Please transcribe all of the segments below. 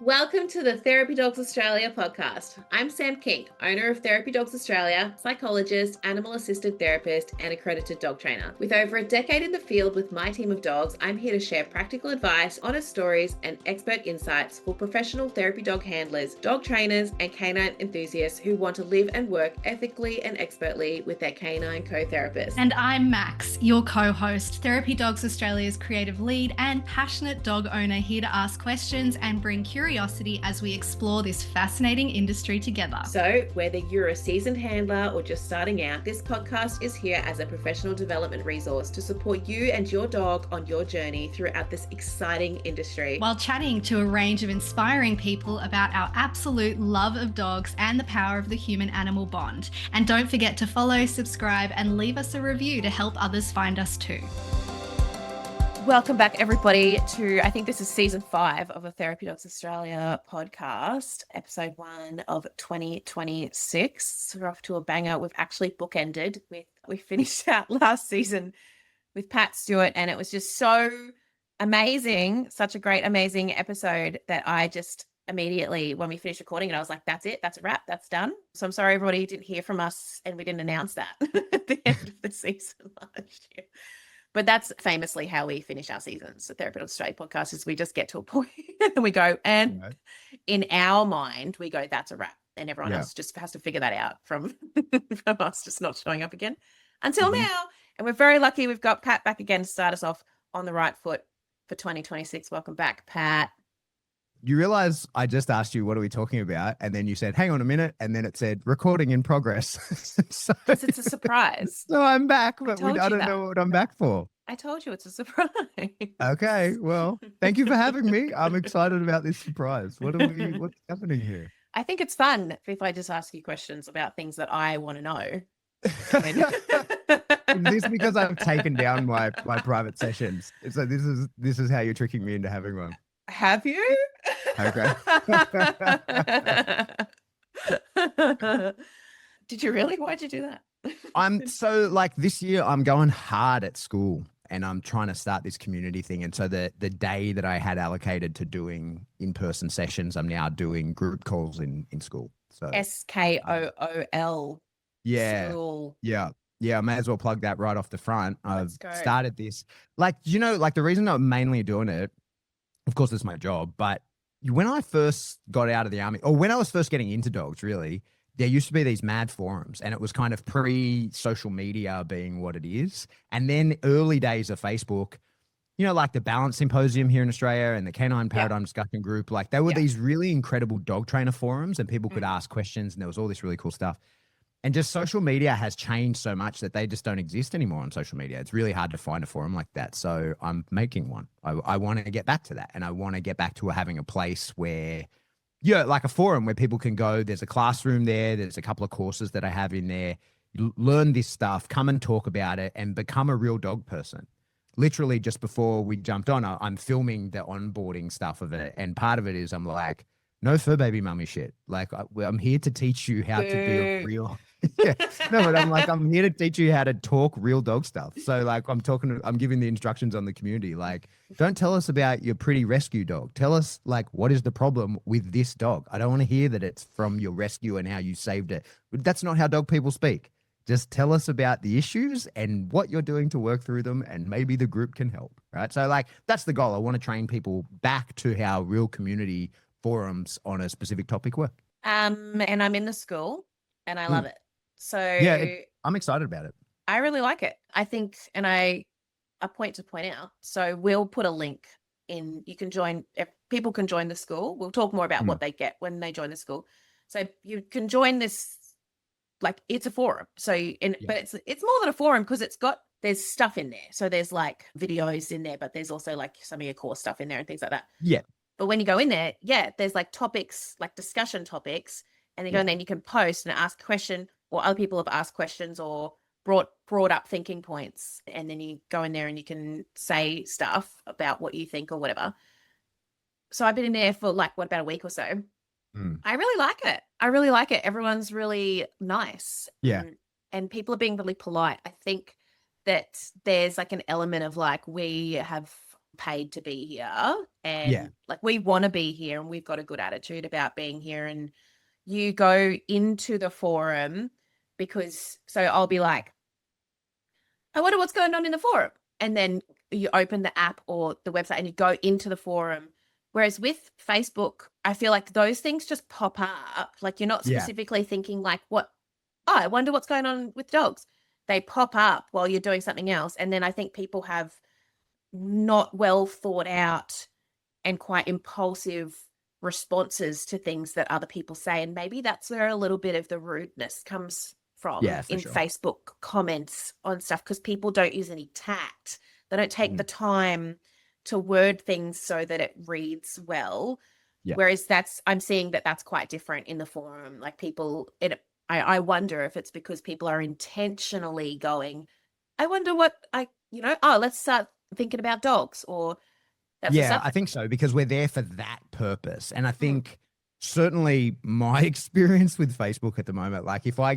Welcome to the Therapy Dogs Australia podcast. I'm Sam King, owner of Therapy Dogs Australia, psychologist, animal assisted therapist, and accredited dog trainer. With over a decade in the field with my team of dogs, I'm here to share practical advice, honest stories, and expert insights for professional therapy dog handlers, dog trainers, and canine enthusiasts who want to live and work ethically and expertly with their canine co-therapist. And I'm Max, your co-host, Therapy Dogs Australia's creative lead and passionate dog owner, here to ask questions and bring curiosity as we explore this fascinating industry together. So, whether you're a seasoned handler or just starting out, this podcast is here as a professional development resource to support you and your dog on your journey throughout this exciting industry. While chatting to a range of inspiring people about our absolute love of dogs and the power of the human-animal bond. And don't forget to follow, subscribe, and leave us a review to help others find us too. Welcome back, everybody, to, I think this is season 5 of the Therapy Dogs Australia podcast, episode 1 of 2026. We're off to a banger. We've actually bookended we finished out last season with Pat Stuart, and it was just so amazing, such a great, amazing episode that I just immediately, when we finished recording it, I was like, that's it, that's a wrap, that's done. So I'm sorry, everybody, you didn't hear from us and we didn't announce that at the end of the season last year. But that's famously how we finish our seasons. The Therapy Dogs Australia podcast is we just get to a point and we go, and in our mind, we go, that's a wrap. And everyone else just has to figure that out from us just not showing up again until now. And we're very lucky we've got Pat back again to start us off on the right foot for 2026. Welcome back, Pat. You realize I just asked you, what are we talking about? And then you said, hang on a minute. And then it said, recording in progress. So, because it's a surprise. So I'm back, but I don't know what I'm back for. I told you it's a surprise. Okay, well, thank you for having me. I'm excited about this surprise. What's happening here? I think it's fun if I just ask you questions about things that I want to know. Is this because I've taken down my private sessions? So this is how you're tricking me into having one. Have you? Okay. Did you really? Why'd you do that? I'm so this year I'm going hard at school and I'm trying to start this community thing. And so the day that I had allocated to doing in-person sessions, I'm now doing group calls in school. So SKOOL. Yeah. School. Yeah. Yeah, I may as well plug that right off the front. I've started this. The reason I'm mainly doing it, of course, it's my job, but when I first got out of the army, or when I was first getting into dogs, really, there used to be these mad forums, and it was kind of pre-social media being what it is. And then early days of Facebook, like the Balance Symposium here in Australia and the Canine Paradigm Discussion Group, they were these really incredible dog trainer forums, and people could ask questions, and there was all this really cool stuff. And just social media has changed so much that they just don't exist anymore on social media. It's really hard to find a forum like that. So I'm making one. I want to get back to that. And I want to get back to having a place where, like a forum where people can go. There's a classroom there. There's a couple of courses that I have in there. You learn this stuff, come and talk about it, and become a real dog person. Literally just before we jumped on, I'm filming the onboarding stuff of it. And part of it is I'm like, no fur baby mummy shit. I'm here to teach you how to be a real... Yeah, no, but I'm here to teach you how to talk real dog stuff. So I'm giving the instructions on the community. Don't tell us about your pretty rescue dog. Tell us what is the problem with this dog? I don't want to hear that it's from your rescue and how you saved it. That's not how dog people speak. Just tell us about the issues and what you're doing to work through them, and maybe the group can help. Right. So that's the goal. I want to train people back to how real community forums on a specific topic work. And I'm in the school and I love it. So I'm excited about it. I really like it. I think, and a point to point out. So we'll put a link in. You can join. If people can join the school, we'll talk more about what they get when they join the school. So you can join this. It's a forum. So, but it's more than a forum because there's stuff in there. So there's videos in there, but there's also some of your core stuff in there and things like that. Yeah. But when you go in there, there's topics, discussion topics, and you go in there and you can post and ask a question, or other people have asked questions or brought up thinking points. And then you go in there and you can say stuff about what you think or whatever. So I've been in there for about a week or so. I really like it. Everyone's really nice. Yeah. And people are being really polite. I think that there's an element of we have paid to be here, and Yeah. like we want to be here, and we've got a good attitude about being here. And you go into the forum because, so I'll be like, I wonder what's going on in the forum. And then you open the app or the website and you go into the forum. Whereas with Facebook, I feel like those things just pop up. Like you're not specifically thinking like, what, oh, I wonder what's going on with dogs. They pop up while you're doing something else. And then I think people have not well thought out and quite impulsive responses to things that other people say. And maybe that's where a little bit of the rudeness comes from in sure. Facebook comments on stuff, because people don't use any tact. They don't take the time to word things so that it reads well. Yeah. Whereas I'm seeing that that's quite different in the forum. Like people, I wonder if it's because people are intentionally going, I wonder what let's start thinking about dogs, or I think so, because we're there for that purpose. And I think certainly my experience with Facebook at the moment, like if I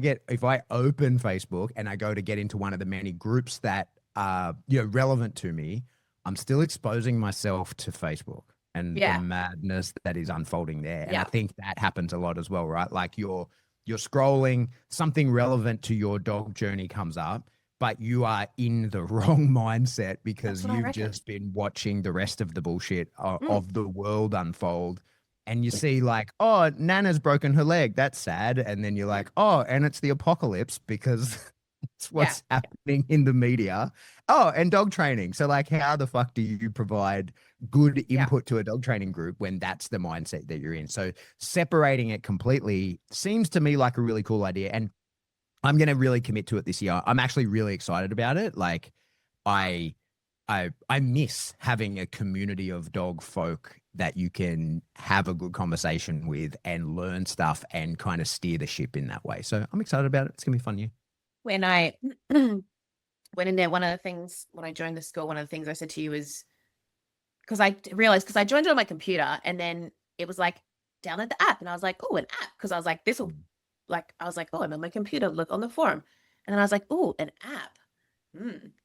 open Facebook and I go to get into one of the many groups that are relevant to me, I'm still exposing myself to Facebook and the madness that is unfolding there. And I think that happens a lot as well, right? Like you're scrolling, something relevant to your dog journey comes up, but you are in the wrong mindset because you've just been watching the rest of the bullshit of the world unfold. And you see like, oh, Nana's broken her leg. That's sad. And then you're like, oh, and it's the apocalypse because it's what's happening in the media. Oh, and dog training. So like, how the fuck do you provide good input to a dog training group when that's the mindset that you're in? So separating it completely seems to me like a really cool idea. And I'm going to really commit to it this year. I'm actually really excited about it. Like I miss having a community of dog folk that you can have a good conversation with and learn stuff and kind of steer the ship in that way. So I'm excited about it. It's going to be a fun year. When I went in there, one of the things when I joined the school, one of the things I said to you is, because I realized, because I joined it on my computer and then it was like, download the app. And I was like, oh, an app. Because I was like, this will, like, I was like, oh, I'm on my computer, look on the forum. And then I was like, oh, an app.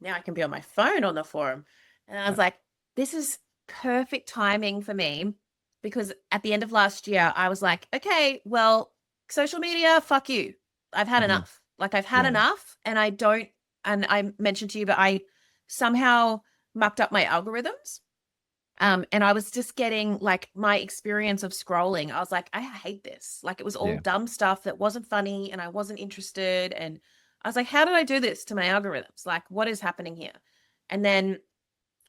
Now I can be on my phone on the forum. And I was like, this is perfect timing for me, because at the end of last year, I was like, okay, well, social media, fuck you. I've had enough. Like I've had enough, and I mentioned to you, but I somehow mucked up my algorithms. And I was just getting like my experience of scrolling. I was like, I hate this. Like it was all dumb stuff that wasn't funny and I wasn't interested. And I was like, how did I do this to my algorithms? Like, what is happening here? And then,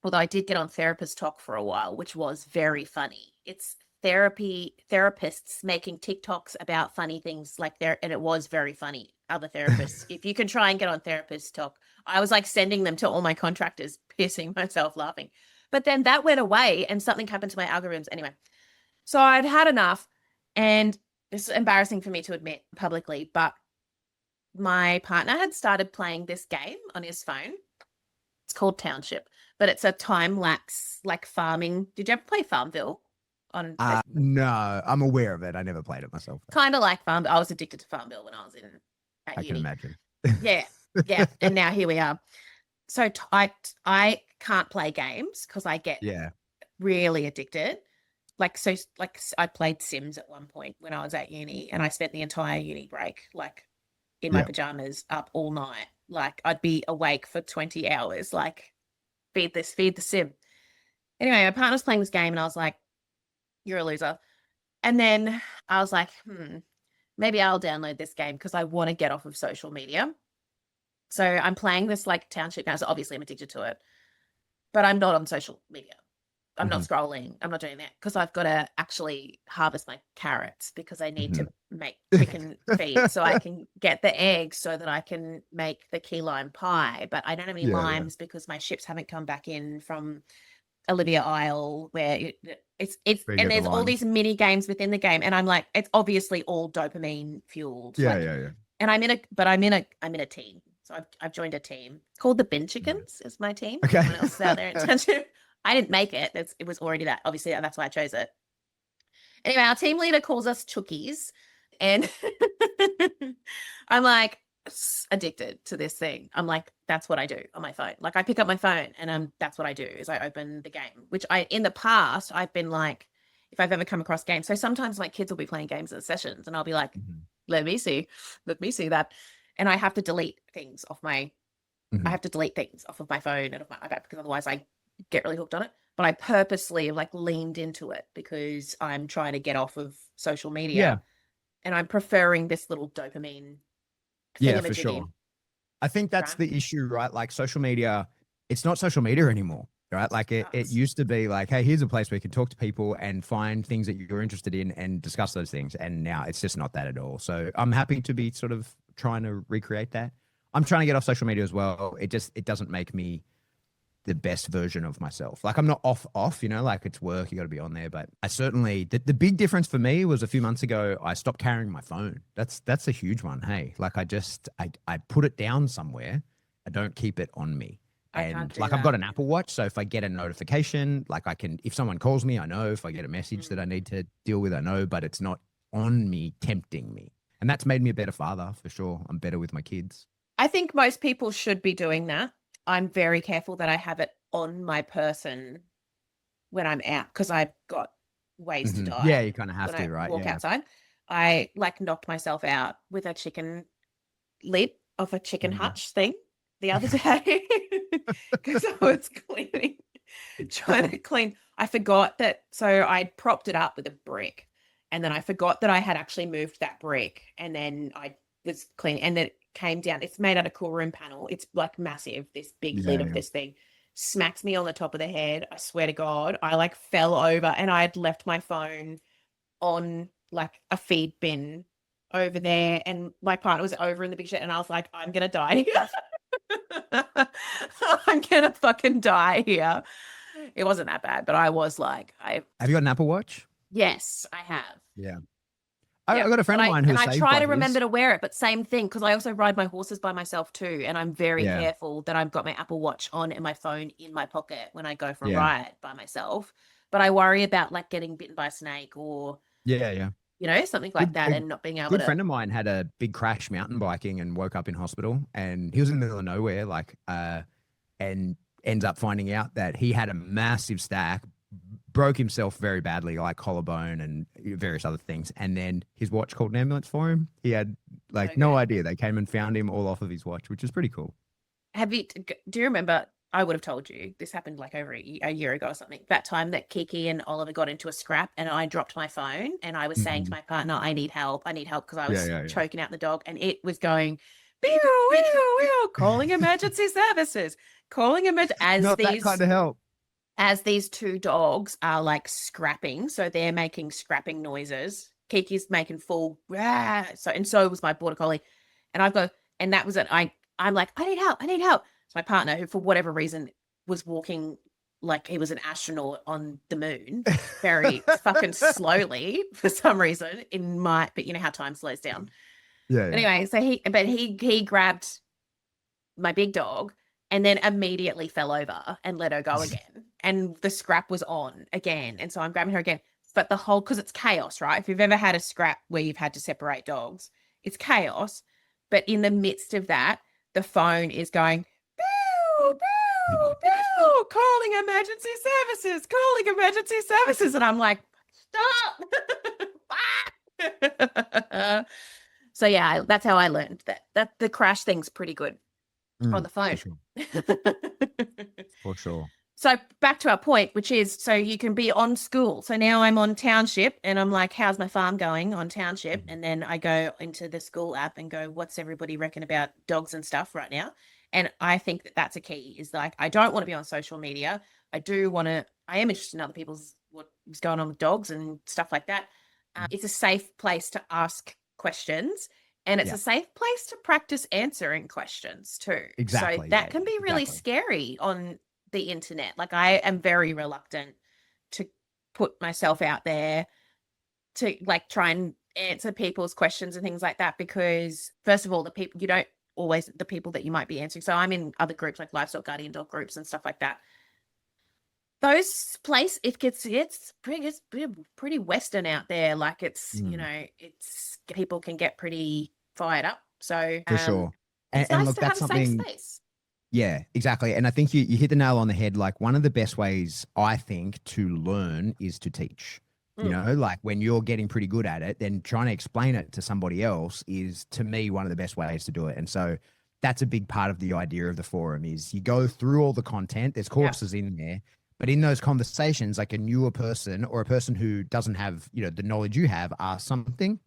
although I did get on Therapist Talk for a while, which was very funny. It's therapists making TikToks about funny things like there. And it was very funny. Other therapists, if you can try and get on Therapist Talk, I was like sending them to all my contractors, pissing myself laughing. But then that went away and something happened to my algorithms. Anyway, so I'd had enough, and it's embarrassing for me to admit publicly, but my partner had started playing this game on his phone. It's called Township, but it's a time lapse, like farming. Did you ever play Farmville on Facebook? No, I'm aware of it. I never played it myself. Kind of like Farmville. I was addicted to Farmville when I was at uni. Can imagine. Yeah. And now here we are. So I can't play games because I get really addicted. Like I played Sims at one point when I was at uni, and I spent the entire uni break like in my pajamas up all night. Like I'd be awake for 20 hours, like feed the sim. Anyway, my partner's playing this game and I was like, you're a loser. And then I was like, maybe I'll download this game because I want to get off of social media. So I'm playing this like Township now. So obviously I'm addicted to it, but I'm not on social media. I'm not scrolling. I'm not doing that because I've got to actually harvest my carrots because I need to make chicken feed so I can get the eggs so that I can make the key lime pie. But I don't have any limes because my ships haven't come back in from Olivia Isle, where it's and there's all these mini games within the game, and I'm like, it's obviously all dopamine fueled. And I'm in a team. So I've joined a team called the Bin Chickens is my team. Okay. Everyone else is out there in Township. I didn't make it. It was already that. Obviously, that's why I chose it. Anyway, our team leader calls us Chookies. And I'm like, addicted to this thing. I'm like, that's what I do on my phone. Like I pick up my phone and that's what I do is I open the game, which in the past, I've been like, if I've ever come across games. So sometimes my kids will be playing games in sessions and I'll be like, let me see that. And I have to delete things off my, I have to delete things off of my phone and off my iPad because otherwise I get really hooked on it. But I purposely like leaned into it because I'm trying to get off of social media. Yeah. And I'm preferring this little dopamine. Yeah, for sure. I think that's the issue, right? Like social media, it's not social media anymore, right? Like it used to be like, hey, here's a place where you can talk to people and find things that you're interested in and discuss those things. And now it's just not that at all. So I'm happy to be sort of trying to recreate that. I'm trying to get off social media as well. It doesn't make me the best version of myself. Like I'm not off, you know, like it's work, you got to be on there. But I certainly, the big difference for me was a few months ago, I stopped carrying my phone. That's a huge one. Hey, like I put it down somewhere. I don't keep it on me. And like I've got an Apple Watch. So if I get a notification, like I can, if someone calls me, I know. If I get a message that I need to deal with, I know, but it's not on me, tempting me. And that's made me a better father for sure. I'm better with my kids. I think most people should be doing that. I'm very careful that I have it on my person when I'm out because I've got ways to die. Yeah, you kind of have to, right? Walk outside. I like knocked myself out with a chicken lid of a chicken hutch thing the other day because I was trying to clean. I forgot that. So I propped it up with a brick and then I forgot that I had actually moved that brick and then I was cleaning and then it came down. It's made out of cool room panel. It's like massive, this big lid of this thing. Smacked me on the top of the head. I swear to God, I like fell over and I had left my phone on like a feed bin over there and my partner was over in the big shed and I was like, I'm going to die here. I'm going to fucking die here. It wasn't that bad, but I was like, Have you got an Apple Watch? Yes, I have. Yeah. I got a friend of mine who I try to remember to wear it, but same thing because I also ride my horses by myself too, and I'm very careful that I've got my Apple Watch on and my phone in my pocket when I go for a ride by myself. But I worry about like getting bitten by a snake or you know, something like that, and not being able to. A good friend of mine had a big crash mountain biking and woke up in hospital, and he was in the middle of nowhere, like, and ends up finding out that he had a massive stack. Broke himself very badly, like collarbone and various other things. And then his watch called an ambulance for him. He had like no idea. They came and found him all off of his watch, which is pretty cool. Do you remember? I would have told you this happened like over a year ago or something. That time that Kiki and Oliver got into a scrap and I dropped my phone and I was saying to my partner, I need help because I was choking out the dog and it was going, calling emergency services, as not that kind of help. As these two dogs are like scrapping, so they're making scrapping noises. Kiki's making full so was my border collie, and that was it. I'm like, I need help. So my partner, who for whatever reason was walking like he was an astronaut on the moon, very fucking slowly for some reason. But you know how time slows down. Yeah. Anyway, so he grabbed my big dog and then immediately fell over and let her go again. And the scrap was on again. And so I'm grabbing her again. But because it's chaos, right? If you've ever had a scrap where you've had to separate dogs, it's chaos. But in the midst of that, the phone is going, boo, boo, boo, calling emergency services. And I'm like, stop. So yeah, that's how I learned that the crash thing's pretty good on the phone. For sure. So back to our point, which is, so you can be on school. So now I'm on Township and I'm like, how's my farm going on Township? And then I go into the school app and go, what's everybody reckon about dogs and stuff right now? And I think that that's a key is like, I don't want to be on social media. I am interested in other people's, what's going on with dogs and stuff like that. It's a safe place to ask questions. And it's a safe place to practice answering questions too. Exactly. So that can be really scary on the internet. Like I am very reluctant to put myself out there to like try and answer people's questions and things like that, because first of all, the people that you might be answering. So I'm in other groups like livestock guardian dog groups and stuff like that. Those place, it's pretty Western out there. Like it's, you know, people can get pretty fired up So For sure. it's And nice look, to that's have a safe something. space. Yeah, exactly. And I think you hit the nail on the head. Like one of the best ways I think to learn is to teach. You know, like when you're getting pretty good at it, then trying to explain it to somebody else is to me one of the best ways to do it. And so that's a big part of the idea of the forum is you go through all the content, there's courses in there, but in those conversations, like a newer person or a person who doesn't have, you know, the knowledge you have ask something,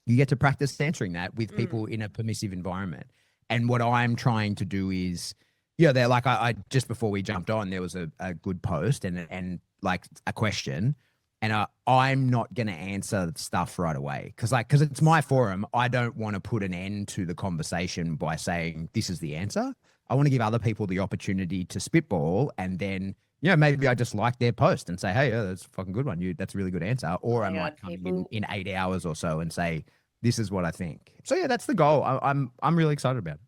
you get to practice answering that with people in a permissive environment. And what I'm trying to do is, yeah, they're like, I just before we jumped on, there was a good post and like a question. And I'm not going to answer stuff right away because it's my forum. I don't want to put an end to the conversation by saying this is the answer. I want to give other people the opportunity to spitball and then, you know, maybe I just like their post and say, hey, yeah, that's a fucking good one. That's a really good answer. Or I might come in 8 hours or so and say, this is what I think. So yeah, that's the goal. I'm really excited about it.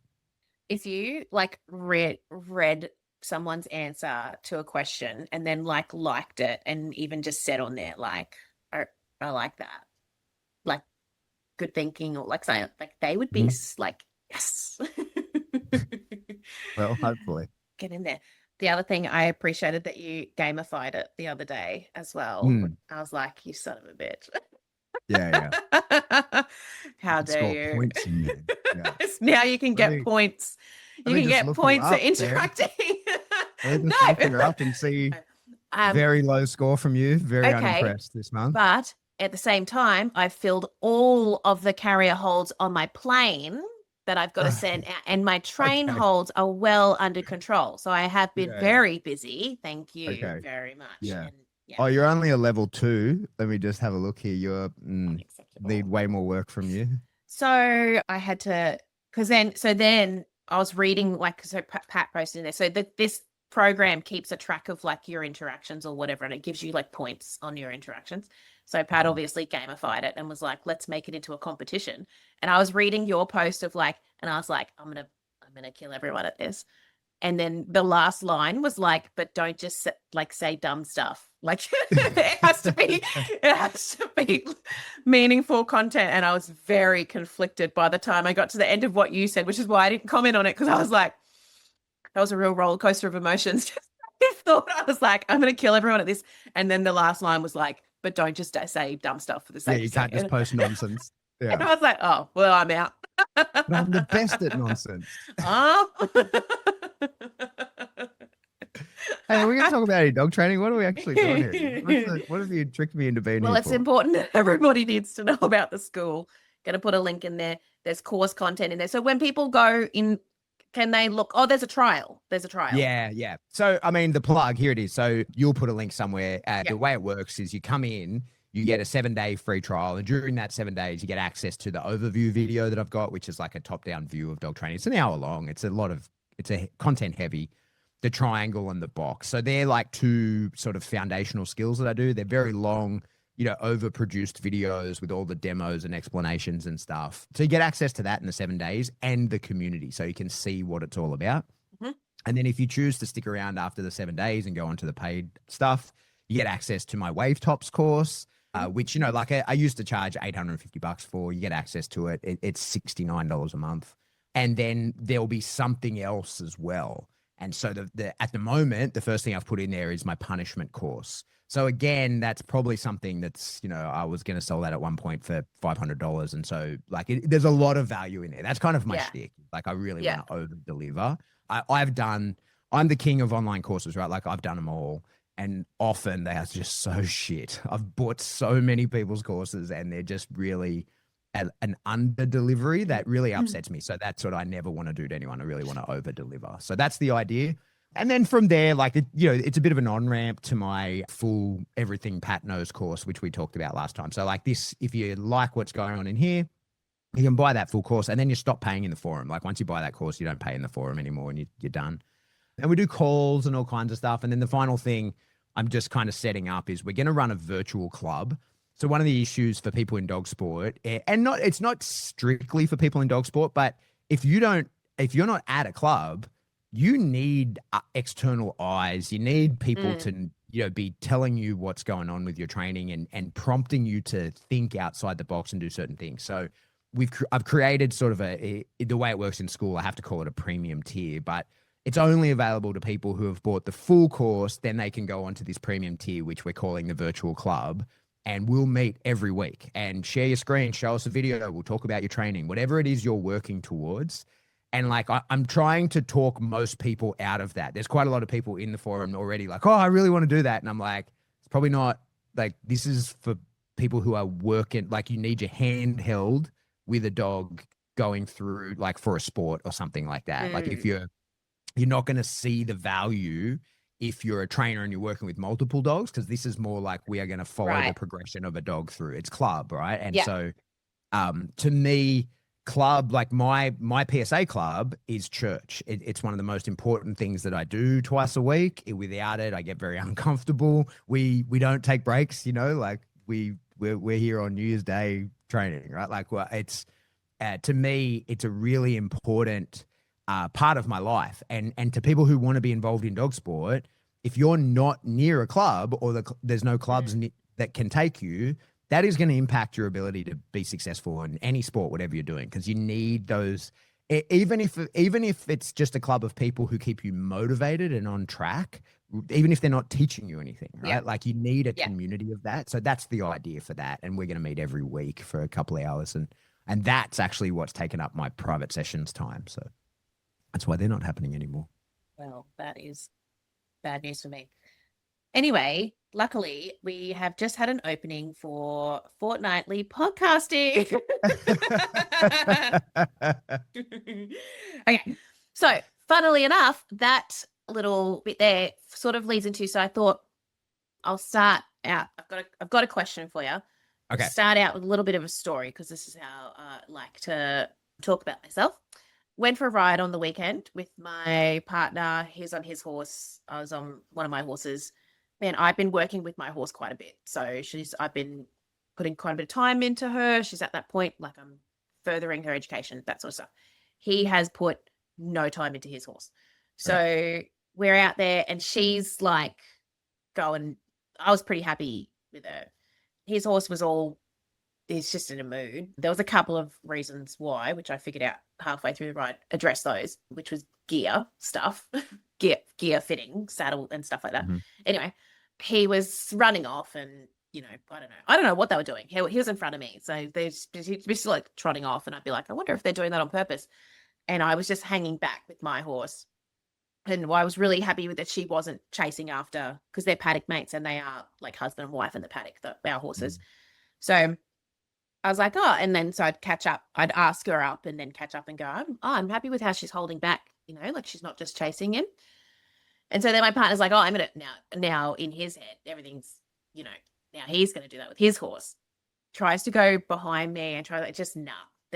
If you like read someone's answer to a question and then liked it and even just said on there like I like that, like good thinking, or like saying like they would be like yes. Well, hopefully Get in there. The other thing I appreciated that you gamified it the other day as well. I was like, you son of a bitch. Yeah. How dare you? Points in there. Yeah. Now you can get points. You can get points for interacting. No, look her up and see very low score from you. Very unimpressed this month. But at the same time, I've filled all of the carrier holds on my plane that I've got to send out, and my train holds are well under control. So I have been very busy. Thank you very much. Yeah. Oh, you're only a level 2. Let me just have a look here. You're need way more work from you. So I had to, then I was reading so Pat posted in there. So this program keeps a track of like your interactions or whatever, and it gives you like points on your interactions. So Pat obviously gamified it and was like, let's make it into a competition. And I was reading your post of like, and I was like, I'm gonna kill everyone at this. And then the last line was like, but don't just like say dumb stuff. Like it has to be meaningful content. And I was very conflicted by the time I got to the end of what you said, which is why I didn't comment on it, because I was like, that was a real roller coaster of emotions. I thought I was like, I'm going to kill everyone at this. And then the last line was like, but don't just say dumb stuff for the sake of it. Yeah, you can't just post nonsense. Yeah. And I was like, oh, well, I'm out. But I'm the best at nonsense. Hey, are we going to talk about any dog training? What are we actually doing here? What have you tricked me into being here? Well, it's important that everybody needs to know about the school. Going to put a link in there. There's course content in there. So when people go in, can they look? Oh, there's a trial. Yeah. So, I mean, the plug, here it is. So you'll put a link somewhere. The way it works is you come in, you get a 7-day free trial. And during that 7 days, you get access to the overview video that I've got, which is like a top-down view of dog training. It's an hour long. It's a content heavy, the triangle and the box. So they're like 2 sort of foundational skills that I do. They're very long, you know, overproduced videos with all the demos and explanations and stuff. So you get access to that in the 7 days and the community, so you can see what it's all about. And then if you choose to stick around after the 7 days and go on to the paid stuff, you get access to my Wave Tops course, which, you know, like I used to charge $850 for. You get access to it. It's $69 a month. And then there'll be something else as well. And so at the moment, the first thing I've put in there is my punishment course. So again, that's probably something that's, you know, I was going to sell that at one point for $500. And so like there's a lot of value in there. That's kind of my shtick. Like I really want to over deliver. I'm the king of online courses, right? Like I've done them all. And often they are just so shit. I've bought so many people's courses and they're just really an under delivery that really upsets me. So that's what I never want to do to anyone. I really want to over deliver. So that's the idea. And then from there, like, it's a bit of an on-ramp to my full Everything Pat Knows course, which we talked about last time. So like this, if you like what's going on in here, you can buy that full course and then you stop paying in the forum. Like once you buy that course, you don't pay in the forum anymore and you're done. And we do calls and all kinds of stuff. And then the final thing I'm just kind of setting up is we're going to run a virtual club. So one of the issues for people in dog sport, and it's not strictly for people in dog sport, but if you're not at a club, you need external eyes. You need people to, be telling you what's going on with your training and prompting you to think outside the box and do certain things. So I've created sort of the way it works in school. I have to call it a premium tier, but it's only available to people who have bought the full course. Then they can go on to this premium tier, which we're calling the virtual club. And we'll meet every week and share your screen, show us a video. We'll talk about your training, whatever it is you're working towards. And like, I'm trying to talk most people out of that. There's quite a lot of people in the forum already like, oh, I really want to do that. And I'm like, it's probably not like, this is for people who are working, like you need your hand held with a dog going through like for a sport or something like that. Like if you're not going to see the value if you're a trainer and you're working with multiple dogs, because this is more like we are going to follow the progression of a dog through its club, right? And so to me, club, like my PSA club is church. It's one of the most important things that I do twice a week. Without it, I get very uncomfortable. We don't take breaks, you know, like we're here on New Year's Day training, right? Like, well, it's to me, it's a really important part of my life. And to people who want to be involved in dog sport, if you're not near a club or there's no clubs that can take you, that is going to impact your ability to be successful in any sport, whatever you're doing, because you need those. Even if it's just a club of people who keep you motivated and on track, even if they're not teaching you anything, right? Like you need a community of that. So that's the idea for that. And we're going to meet every week for a couple of hours. And that's actually what's taken up my private sessions time. So that's why they're not happening anymore. Well, that is bad news for me. Anyway, luckily, we have just had an opening for fortnightly podcasting. Okay. So, funnily enough, that little bit there sort of leads into, so I thought I'll start out. I've got a question for you. Okay. Start out with a little bit of a story, because this is how I like to talk about myself. Went for a ride on the weekend with my partner. He's on his horse. I was on one of my horses. Man, I've been working with my horse quite a bit. So I've been putting quite a bit of time into her. She's at that point, like I'm furthering her education, that sort of stuff. He has put no time into his horse. So we're out there and she's like going, I was pretty happy with her. His horse was he's just in a mood. There was a couple of reasons why, which I figured out halfway through the ride, address those, which was gear stuff, gear fitting, saddle and stuff like that. Anyway, he was running off and, you know, I don't know what they were doing. He was in front of me. So he'd be still like trotting off and I'd be like, I wonder if they're doing that on purpose. And I was just hanging back with my horse. And I was really happy with that she wasn't chasing after, because they're paddock mates and they are like husband and wife in the paddock, our horses. So I was like, oh, and then so I'd catch up. I'd ask her up and then catch up and go, I'm happy with how she's holding back, you know, like she's not just chasing him. And so then my partner's like, oh, I'm going to now in his head, everything's, you know, now he's going to do that with his horse. Tries to go behind me and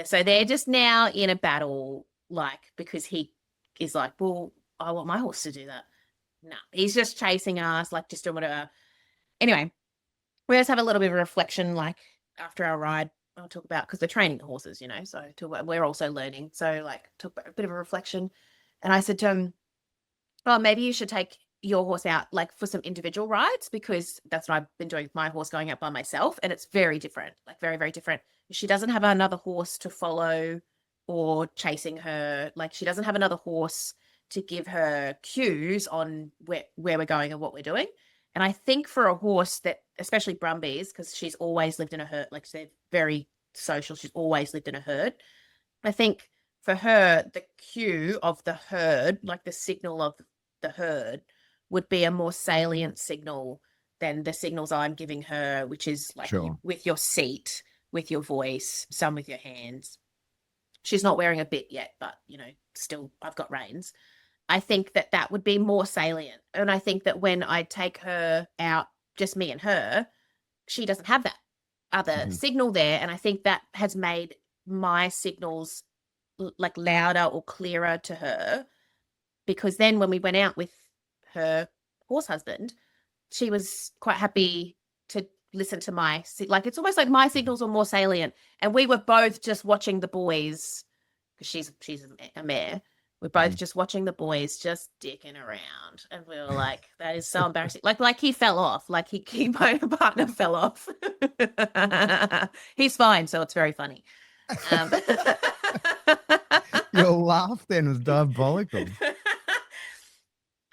So they're just now in a battle, like, because he is like, well, I want my horse to do that. No, he's just chasing us, like just doing whatever. Anyway, we just have a little bit of a reflection, like after our ride. I'll talk about, because they're training the horses, you know, so we're also learning. So like took a bit of a reflection. And I said to him, oh, maybe you should take your horse out like for some individual rides, because that's what I've been doing with my horse, going out by myself. And it's very different, like very, very different. She doesn't have another horse to follow or chasing her. Like she doesn't have another horse to give her cues on where we're going and what we're doing. And I think for a horse that, especially Brumbies, because she's always lived in a herd, like they're very social, she's always lived in a herd. I think for her, the cue of the herd, like the signal of the herd, would be a more salient signal than the signals I'm giving her, which is like with your seat, with your voice, some with your hands. She's not wearing a bit yet, but, you know, still I've got reins. I think that would be more salient. And I think that when I take her out, just me and her, she doesn't have that other signal there. And I think that has made my signals like louder or clearer to her, because then when we went out with her horse husband, she was quite happy to listen to like, it's almost like my signals are more salient. And we were both just watching the boys, because she's a mare. We're both just watching the boys just dicking around. And we were like, that is so embarrassing. Like he fell off. Like my partner fell off. He's fine, so it's very funny. Um, Your laugh then was diabolical.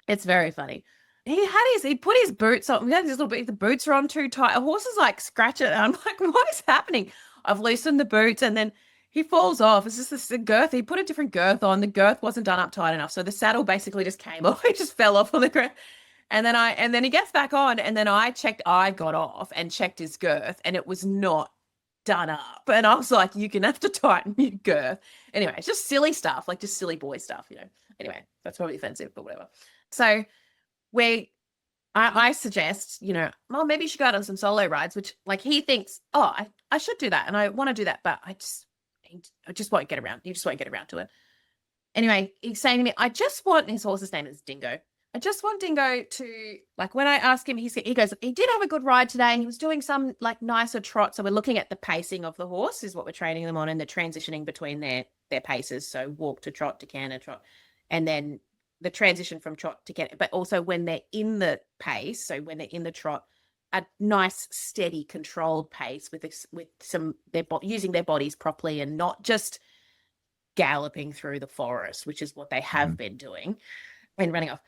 It's very funny. He put his boots on. He had his the boots are on too tight. A horse is like scratch it. And I'm like, what is happening? I've loosened the boots and then he falls off. It's just the girth. He put a different girth on. The girth wasn't done up tight enough. So the saddle basically just came off. He just fell off on the ground. And then he gets back on. And then I got off and checked his girth and it was not done up. And I was like, you're gonna have to tighten your girth. Anyway, it's just silly stuff, like just silly boy stuff, Anyway, that's probably offensive, but whatever. So I suggest, well, maybe you should go on some solo rides, which like he thinks, oh, I should do that. And I want to do that, but I just won't get around. You just won't get around to it. Anyway, he's saying to me, his horse's name is Dingo. I just want Dingo to, like, when I ask him, he goes, he did have a good ride today and he was doing some like nicer trot. So we're looking at the pacing of the horse is what we're training them on and the transitioning between their paces. So walk to trot to canter trot. And then the transition from trot to canter, but also when they're in the pace. So when they're in the trot, a nice, steady, controlled pace using their bodies properly and not just galloping through the forest, which is what they have been doing and running off.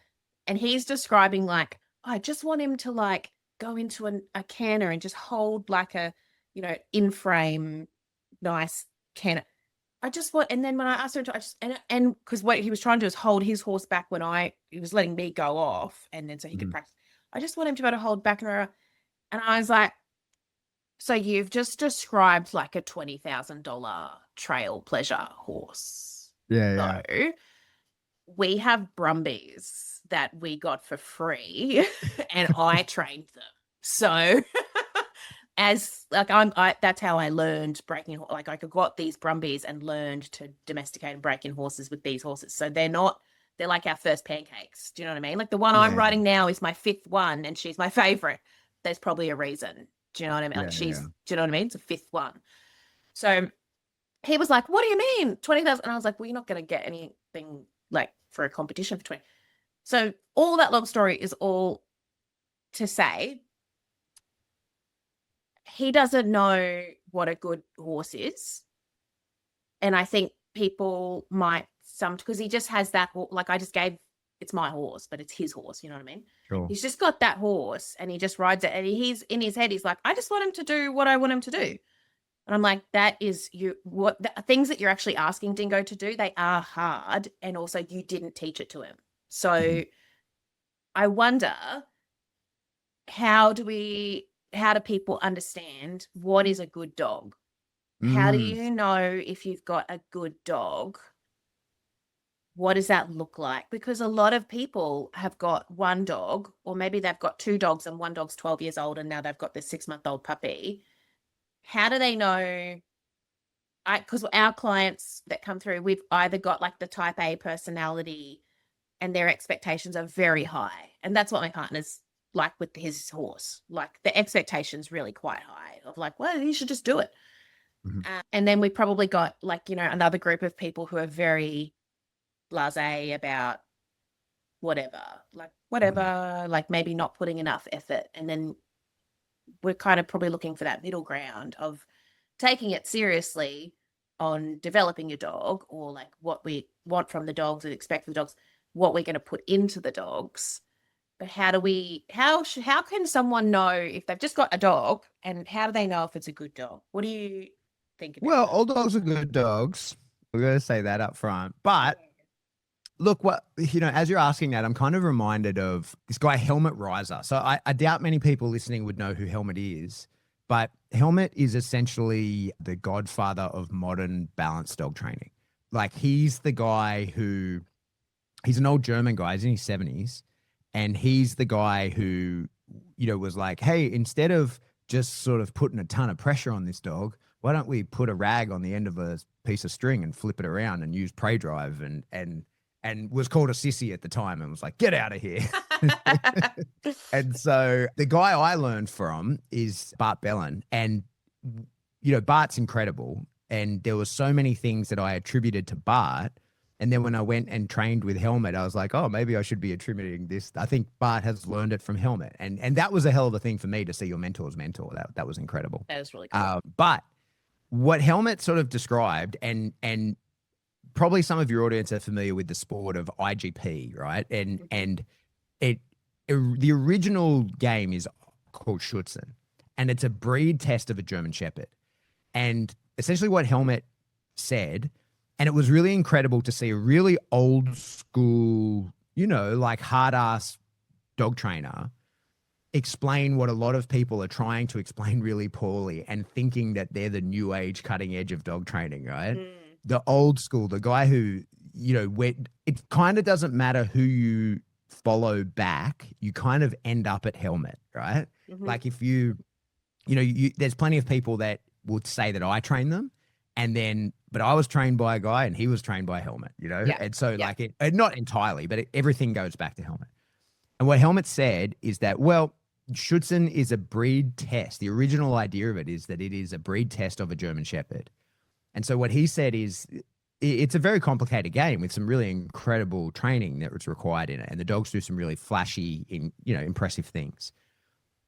And he's describing like, I just want him to like go into a canter and just hold like a, in frame, nice canter. And then when I asked him to, and because what he was trying to do is hold his horse back when he was letting me go off. And then so he could practice. I just want him to be able to hold back. And I was like, so you've just described like a $20,000 trail pleasure horse. Yeah. So we have Brumbies that we got for free and I trained them. So as like that's how I learned breaking. Like I got these Brumbies and learned to domesticate and break in horses with these horses. So they're like our first pancakes. Do you know what I mean? Like the one I'm riding now is my 5th one and she's my favorite. There's probably a reason. Do you know what I mean? Like do you know what I mean? It's a 5th one. So he was like, what do you mean 20,000? And I was like, well, you're not going to get anything like for a competition for 20. So all that long story is all to say he doesn't know what a good horse is. And I think people might because he just has that, like it's my horse, but it's his horse. You know what I mean? Sure. He's just got that horse and he just rides it. And he's in his head, he's like, I just want him to do what I want him to do. And I'm like, that is what the things that you're actually asking Dingo to do, they are hard. And also you didn't teach it to him. So I wonder, how do people understand what is a good dog? How do you know if you've got a good dog? What does that look like? Because a lot of people have got one dog, or maybe they've got 2 dogs and one dog's 12 years old and now they've got this 6-month-old puppy. How do they know? Because our clients that come through, we've either got like the type A personality and their expectations are very high. And that's what my partner's like with his horse. Like the expectation's really quite high of like, well, you should just do it. And then we probably got like, another group of people who are very blasé about whatever, like maybe not putting enough effort. And then we're kind of probably looking for that middle ground of taking it seriously on developing your dog, or like what we want from the dogs and expect from the dogs, what we're going to put into the dogs. But how can someone know if they've just got a dog, and how do they know if it's a good dog? What do you think about that? All dogs are good dogs. We're going to say that up front. But look, as you're asking that, I'm kind of reminded of this guy, Helmut Reiser. So I doubt many people listening would know who Helmut is, but Helmut is essentially the godfather of modern balanced dog training. Like he's the guy he's an old German guy, he's in his 70s. And he's the guy who, was like, hey, instead of just sort of putting a ton of pressure on this dog, why don't we put a rag on the end of a piece of string and flip it around and use prey drive, and was called a sissy at the time and was like, get out of here. And so the guy I learned from is Bart Bellin. And, Bart's incredible. And there were so many things that I attributed to Bart. And then when I went and trained with Helmut, I was like, oh, maybe I should be attributing this. I think Bart has learned it from Helmut. And that was a hell of a thing for me to see your mentor's mentor. That was incredible. That was really cool. But what Helmet sort of described, and probably some of your audience are familiar with the sport of IGP, right? And the original game is called Schutzen, and it's a breed test of a German Shepherd. And essentially what Helmet said, and it was really incredible to see a really old school, like hard ass dog trainer explain what a lot of people are trying to explain really poorly and thinking that they're the new age cutting edge of dog training, right? The old school, the guy who, where it kind of doesn't matter who you follow back, you kind of end up at Helmet, right? Like if there's plenty of people that would say that I train them, but I was trained by a guy and he was trained by Helmet, and so like not entirely, but everything goes back to Helmet. And what Helmet said is that, well, Schutzen is a breed test. The original idea of it is that it is a breed test of a German Shepherd. And so what he said is it's a very complicated game with some really incredible training that was required in it. And the dogs do some really flashy, impressive things.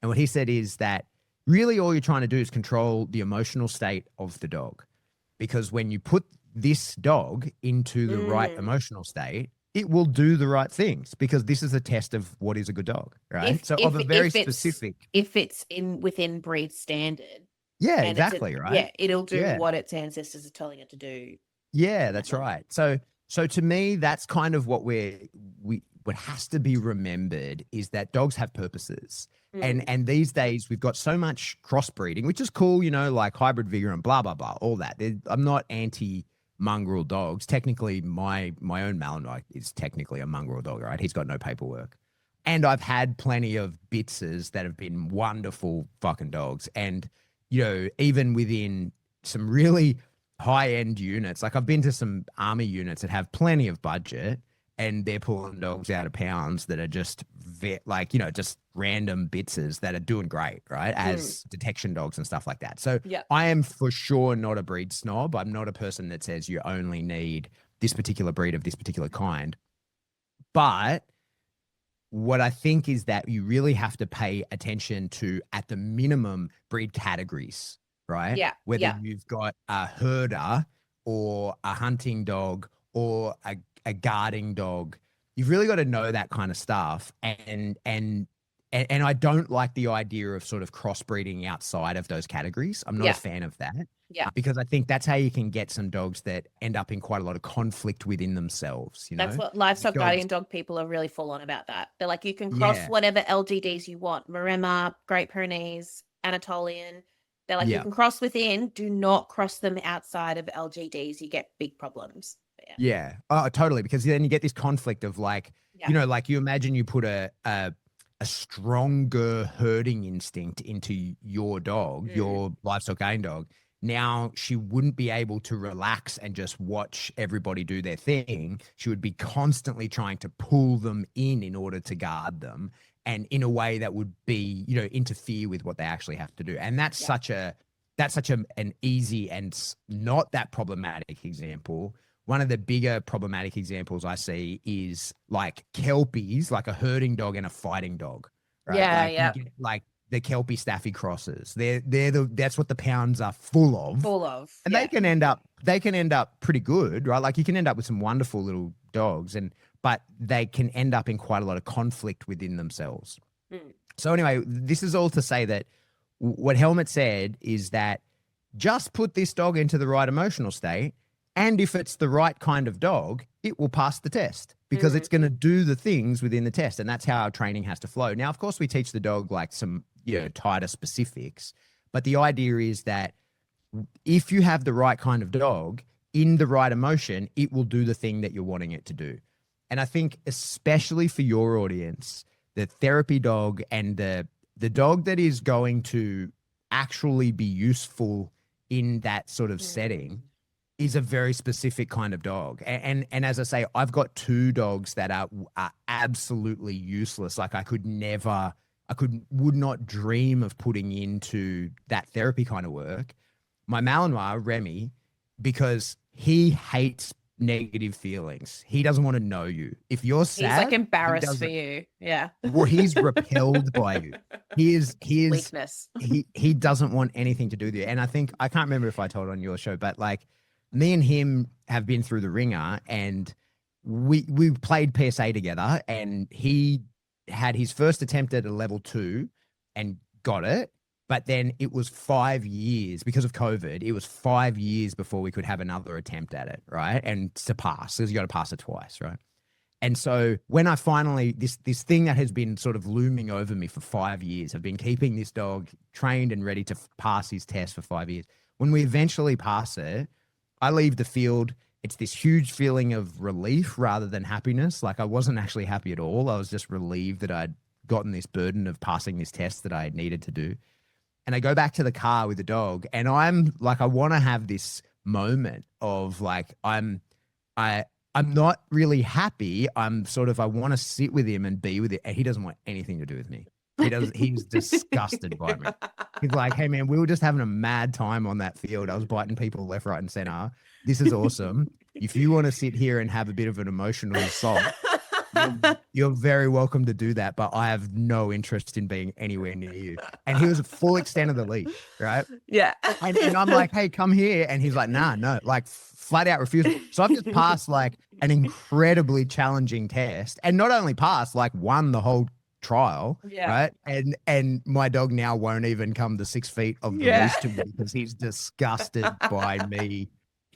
And what he said is that really all you're trying to do is control the emotional state of the dog. Because when you put this dog into the right emotional state, it will do the right things, because this is a test of what is a good dog, right? If it's within breed standard. Yeah, exactly, right? Yeah, it'll do what its ancestors are telling it to do. Yeah, that's right. So to me, that's kind of what what has to be remembered, is that dogs have purposes. And these days we've got so much crossbreeding, which is cool, like hybrid vigor and blah, blah, blah, all that. I'm not anti mongrel dogs. Technically, my own Malinois is technically a mongrel dog, right? He's got no paperwork. And I've had plenty of Bitzers that have been wonderful fucking dogs. And, even within some really high-end units, like I've been to some army units that have plenty of budget, and they're pulling dogs out of pounds that are just just random Bitzers that are doing great, right? As detection dogs and stuff like that. So I am for sure not a breed snob. I'm not a person that says you only need this particular breed of this particular kind. But what I think is that you really have to pay attention to, at the minimum, breed categories, right? Yeah. Whether you've got a herder or a hunting dog or a guarding dog, you've really got to know that kind of stuff. And I don't like the idea of sort of crossbreeding outside of those categories. I'm not a fan of that. Yeah. Because I think that's how you can get some dogs that end up in quite a lot of conflict within themselves. That's what livestock guardian dog people are really full on about that. They're like, you can cross whatever LGDs you want, Maremma, Great Pyrenees, Anatolian. They're like, you can cross within, do not cross them outside of LGDs. You get big problems. Yeah. Oh, totally. Because then you get this conflict of like, like you imagine you put a stronger herding instinct into your dog, your livestock guardian dog. Now she wouldn't be able to relax and just watch everybody do their thing. She would be constantly trying to pull them in order to guard them, and in a way that would be, interfere with what they actually have to do. And that's such an easy and not that problematic example. One of the bigger problematic examples I see is like Kelpies, like a herding dog and a fighting dog. Right? Yeah, Like the Kelpie Staffy crosses. That's what the pounds are full of. And they can end up pretty good, right? Like you can end up with some wonderful little dogs, but they can end up in quite a lot of conflict within themselves. So anyway, this is all to say that what Helmet said is that just put this dog into the right emotional state, and if it's the right kind of dog, it will pass the test, because it's going to do the things within the test. And that's how our training has to flow. Now, of course, we teach the dog like some, tighter specifics, but the idea is that if you have the right kind of dog in the right emotion, it will do the thing that you're wanting it to do. And I think especially for your audience, the therapy dog and the dog that is going to actually be useful in that sort of setting is a very specific kind of dog. And as I say, I've got two dogs that are absolutely useless. Like would not dream of putting into that therapy kind of work. My Malinois, Remy, because he hates negative feelings. He doesn't want to know you. If you're sad, he's like embarrassed for you. Yeah. Well, he's repelled by you. He is weakness. He doesn't want anything to do with you. And I think, I can't remember if I told on your show, but like me and him have been through the ringer, and we played PSA together, and he had his first attempt at a level 2 and got it. But then it was 5 years because of COVID. It was 5 years before we could have another attempt at it, right? And to pass, because you got to pass it twice, right? And so when I finally, this thing that has been sort of looming over me for 5 years, I've been keeping this dog trained and ready to pass his test for 5 years. When we eventually pass it, I leave the field. It's this huge feeling of relief rather than happiness. Like I wasn't actually happy at all. I was just relieved that I'd gotten this burden of passing this test that I had needed to do. And I go back to the car with the dog, and I'm like, I want to have this moment of like, I'm not really happy. I'm sort of, I want to sit with him and be with it. And he doesn't want anything to do with me. He's disgusted by me. He's like, hey man, we were just having a mad time on that field. I was biting people left, right, and center. This is awesome. If you want to sit here and have a bit of an emotional assault, you're very welcome to do that, but I have no interest in being anywhere near you. And he was a full extent of the leash, right? Yeah. And I'm like, hey, come here. And he's like, nah, no, like flat out refusal. So I've just passed like an incredibly challenging test, and not only passed, like won the whole trial, right? And my dog now won't even come to 6 feet of the leash to me because he's disgusted by me,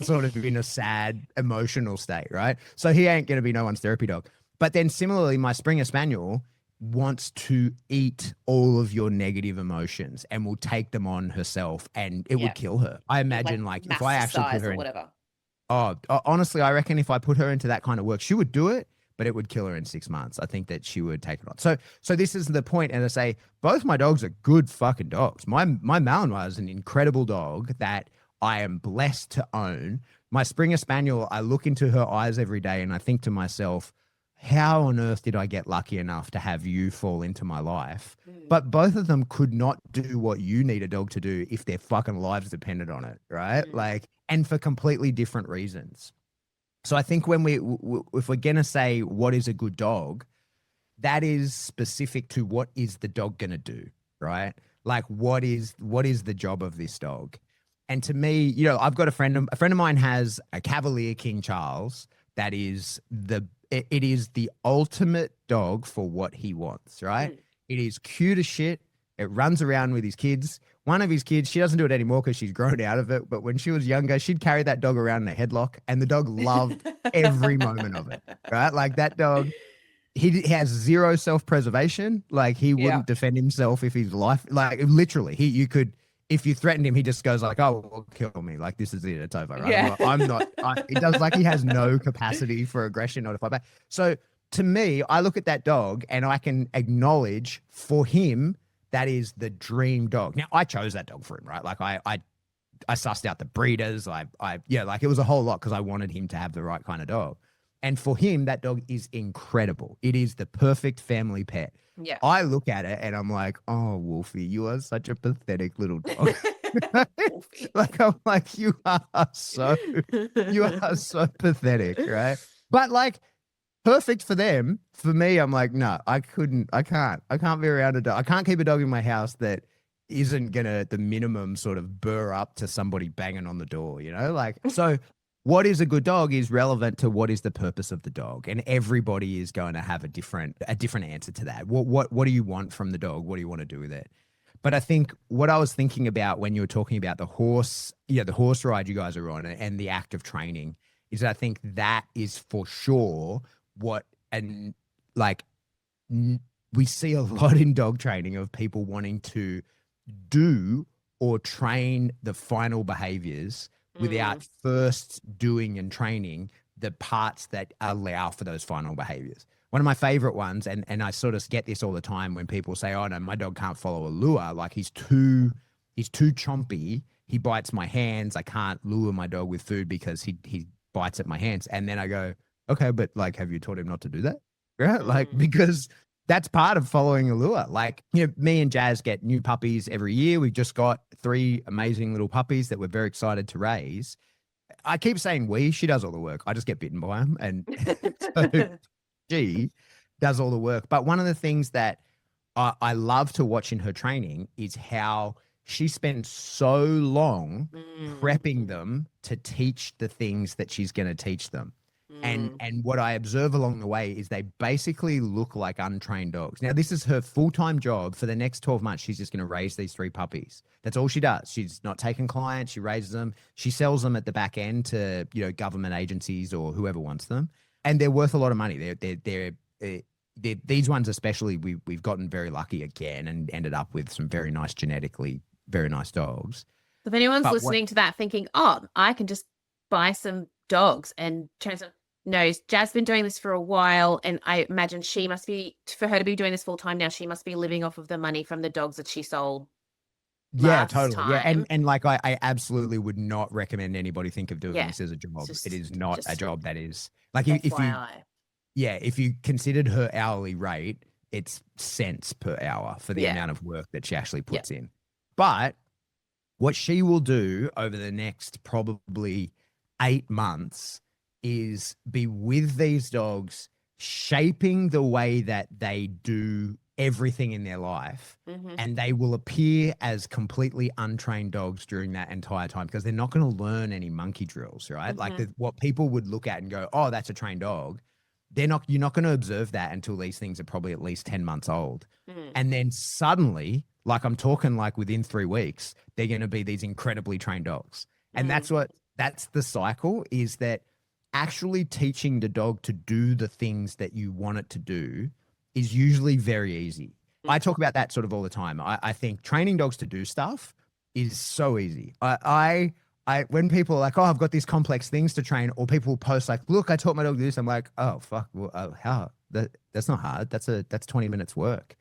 sort of in a sad emotional state, right? So he ain't going to be no one's therapy dog. But then similarly, my Springer Spaniel wants to eat all of your negative emotions and will take them on herself, and it would kill her. I imagine like if I actually put her in, whatever. Honestly, I reckon if I put her into that kind of work, she would do it, but it would kill her in 6 months. I think that she would take it on. So this is the point. And I say, both my dogs are good fucking dogs. My Malinois is an incredible dog that I am blessed to own. My Springer Spaniel, I look into her eyes every day and I think to myself, how on earth did I get lucky enough to have you fall into my life? But both of them could not do what you need a dog to do if their fucking lives depended on it, right? Like, and for completely different reasons. So I think when if we're going to say what is a good dog, that is specific to what is the dog going to do, right? Like what is the job of this dog? And to me, you know, I've got a friend of mine has a Cavalier King Charles that is it is the ultimate dog for what he wants, right? It is cute as shit. It runs around with his kids. One of his kids, she doesn't do it anymore because she's grown out of it. But when she was younger, she'd carry that dog around in a headlock, and the dog loved every moment of it, right? Like that dog, he has zero self-preservation. Like he wouldn't defend himself if his life, like literally, you could, if you threatened him, he just goes like, oh, well, kill me. Like, this is it. It's over, right? Yeah. I'm not, it does like he has no capacity for aggression or to fight back. So to me, I look at that dog and I can acknowledge for him, that is the dream dog. Now, I chose that dog for him, right? Like I sussed out the breeders. Like it was a whole lot because I wanted him to have the right kind of dog. And for him, that dog is incredible. It is the perfect family pet. Yeah. I look at it and I'm like, oh, Wolfie, you are such a pathetic little dog. Like, I'm like, you are so pathetic, right? But like, perfect for them. For me, I'm like, no, I can't be around a dog. I can't keep a dog in my house that isn't gonna, at the minimum, sort of burr up to somebody banging on the door, you know? Like, so what is a good dog is relevant to what is the purpose of the dog. And everybody is going to have a different answer to that. What do you want from the dog? What do you want to do with it? But I think what I was thinking about when you were talking about the horse ride you guys are on and the act of training is I think that is for sure we see a lot in dog training of people wanting to do or train the final behaviors without first doing and training the parts that allow for those final behaviors. One of my favorite ones, and I sort of get this all the time when people say, oh no, my dog can't follow a lure. Like he's too chompy. He bites my hands. I can't lure my dog with food because he bites at my hands. And then I go, okay, but like, have you taught him not to do that? Right? Like, because that's part of following a lure. Like, you know, me and Jazz get new puppies every year. We've just got 3 amazing little puppies that we're very excited to raise. I keep saying she does all the work. I just get bitten by them. And so she does all the work. But one of the things that I love to watch in her training is how she spends so long prepping them to teach the things that she's going to teach them. And what I observe along the way is they basically look like untrained dogs. Now, this is her full-time job. For the next 12 months, she's just going to raise these 3 puppies. That's all she does. She's not taking clients. She raises them. She sells them at the back end to, government agencies or whoever wants them. And they're worth a lot of money. These ones especially, we've gotten very lucky again and ended up with some very nice genetically, very nice dogs. If anyone's listening to that thinking, oh, I can just buy some dogs and transfer. No, Jaz's been doing this for a while, and I imagine for her to be doing this full time now, she must be living off of the money from the dogs that she sold. Yeah, totally. Time. Yeah, and like I absolutely would not recommend anybody think of doing this as a job. It is not a job that is like if you considered her hourly rate, it's cents per hour for the amount of work that she actually puts in. But what she will do over the next probably 8 months is be with these dogs, shaping the way that they do everything in their life. And they will appear as completely untrained dogs during that entire time because they're not going to learn any monkey drills, right? Like what people would look at and go, oh, that's a trained dog. You're not going to observe that until these things are probably at least 10 months old. And then suddenly, like I'm talking like within 3 weeks, they're going to be these incredibly trained dogs. And that's the cycle, is that actually teaching the dog to do the things that you want it to do is usually very easy. I talk about that sort of all the time. I think training dogs to do stuff is so easy. When people are like, oh, I've got these complex things to train, or people post like, look, I taught my dog this. I'm like, oh, fuck. Well, how? That's not hard. That's 20 minutes work.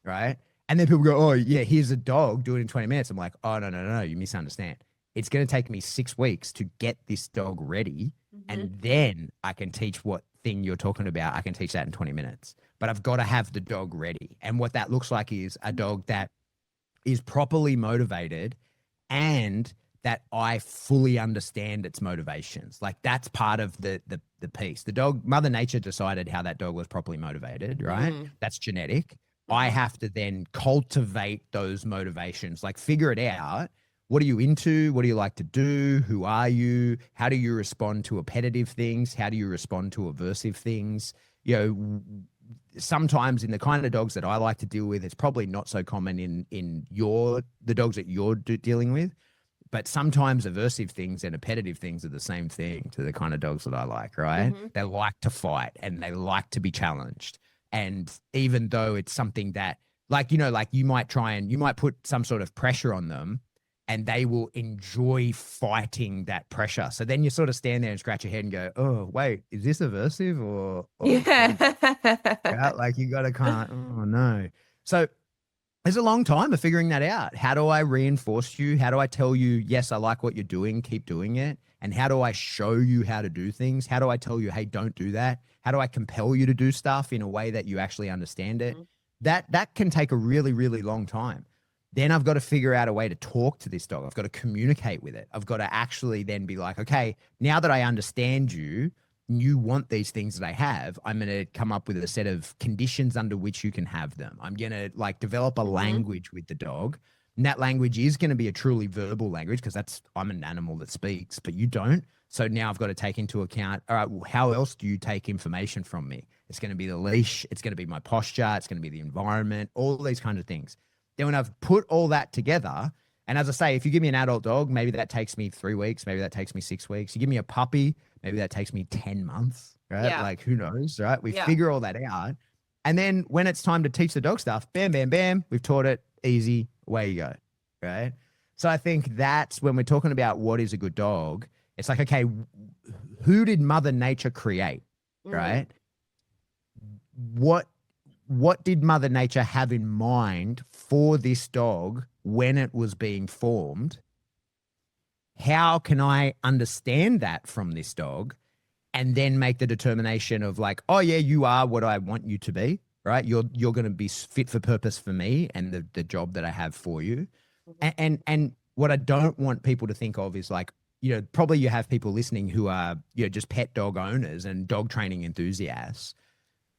Right. And then people go, oh yeah, here's a dog, do it in 20 minutes. I'm like, oh, no, you misunderstand. It's going to take me 6 weeks to get this dog ready. And then I can teach what thing you're talking about. I can teach that in 20 minutes, but I've got to have the dog ready. And what that looks like is a dog that is properly motivated and that I fully understand its motivations. Like that's part of the piece. The dog, Mother Nature decided how that dog was properly motivated, right? That's genetic. I have to then cultivate those motivations, like figure it out. What are you into? What do you like to do? Who are you? How do you respond to appetitive things? How do you respond to aversive things? Sometimes in the kind of dogs that I like to deal with, it's probably not so common in the dogs that you're dealing with. But sometimes aversive things and appetitive things are the same thing to the kind of dogs that I like, right? They like to fight and they like to be challenged. And even though it's something that, like you might put some sort of pressure on them and they will enjoy fighting that pressure. So then you sort of stand there and scratch your head and go, oh, wait, is this aversive or yeah, like you got to kind of, oh no. So there's a long time of figuring that out. How do I reinforce you? How do I tell you, yes, I like what you're doing, keep doing it? And how do I show you how to do things? How do I tell you, hey, don't do that? How do I compel you to do stuff in a way that you actually understand it? That can take a really, really long time. Then I've got to figure out a way to talk to this dog. I've got to communicate with it. I've got to actually then be like, okay, now that I understand you, you want these things that I have, I'm going to come up with a set of conditions under which you can have them. I'm going to like develop a language with the dog. And that language is going to be a truly verbal language because I'm an animal that speaks, but you don't. So now I've got to take into account, all right, well, how else do you take information from me? It's going to be the leash. It's going to be my posture. It's going to be the environment, all these kinds of things. Then when I've put all that together, and as I say, if you give me an adult dog, maybe that takes me 3 weeks. Maybe that takes me 6 weeks. You give me a puppy, maybe that takes me 10 months, right? Yeah. Like who knows, right? We figure all that out. And then when it's time to teach the dog stuff, bam, bam, bam, we've taught it, easy, away you go, right? So I think that's when we're talking about what is a good dog. It's like, okay, who did Mother Nature create, right? What did Mother Nature have in mind for this dog when it was being formed? How can I understand that from this dog and then make the determination of like, oh yeah, you are what I want you to be, right? You're going to be fit for purpose for me and the job that I have for you. And what I don't want people to think of is like, probably you have people listening who are, just pet dog owners and dog training enthusiasts.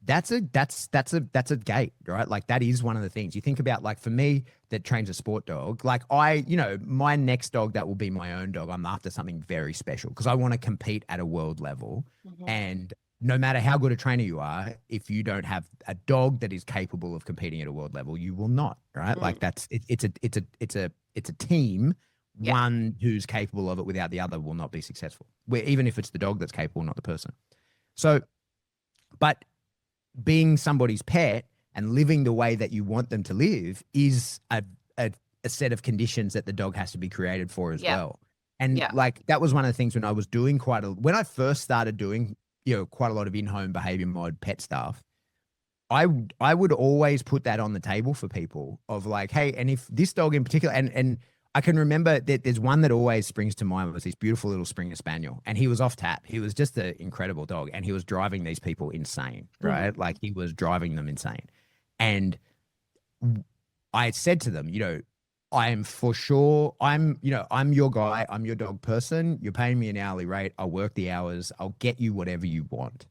That's a gate, right? Like that is one of the things you think about. Like for me that trains a sport dog, like my next dog that will be my own dog, I'm after something very special because I want to compete at a world level. Mm-hmm. And no matter how good a trainer you are, if you don't have a dog that is capable of competing at a world level, you will not, right? Like it's a team. Yeah. One who's capable of it without the other will not be successful. Even if it's the dog that's capable, not the person. So, but being somebody's pet and living the way that you want them to live is a set of conditions that the dog has to be created for as well. And like that was one of the things when I was doing when I first started doing, quite a lot of in-home behavior mod pet stuff, I would always put that on the table for people of like, hey, and if this dog in particular, and I can remember that there's one that always springs to mind was this beautiful little Springer Spaniel, and he was off tap. He was just an incredible dog, and he was driving these people insane, right? Mm-hmm. Like he was driving them insane. And I said to them, I am for sure, I'm your guy. I'm your dog person. You're paying me an hourly rate. I'll work the hours. I'll get you whatever you want.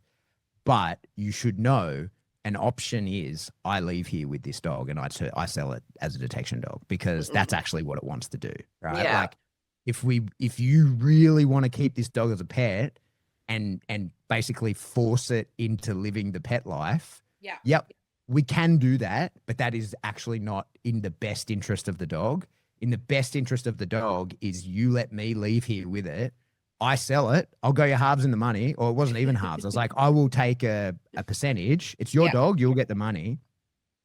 But you should know an option is I leave here with this dog and I sell it as a detection dog because that's actually what it wants to do, right? Yeah. Like if you really want to keep this dog as a pet and basically force it into living the pet life, we can do that, but that is actually not in the best interest of the dog. In the best interest of the dog is you let me leave here with it. I sell it. I'll go your halves in the money, or it wasn't even halves. I was like, I will take a percentage. It's your dog. You'll get the money.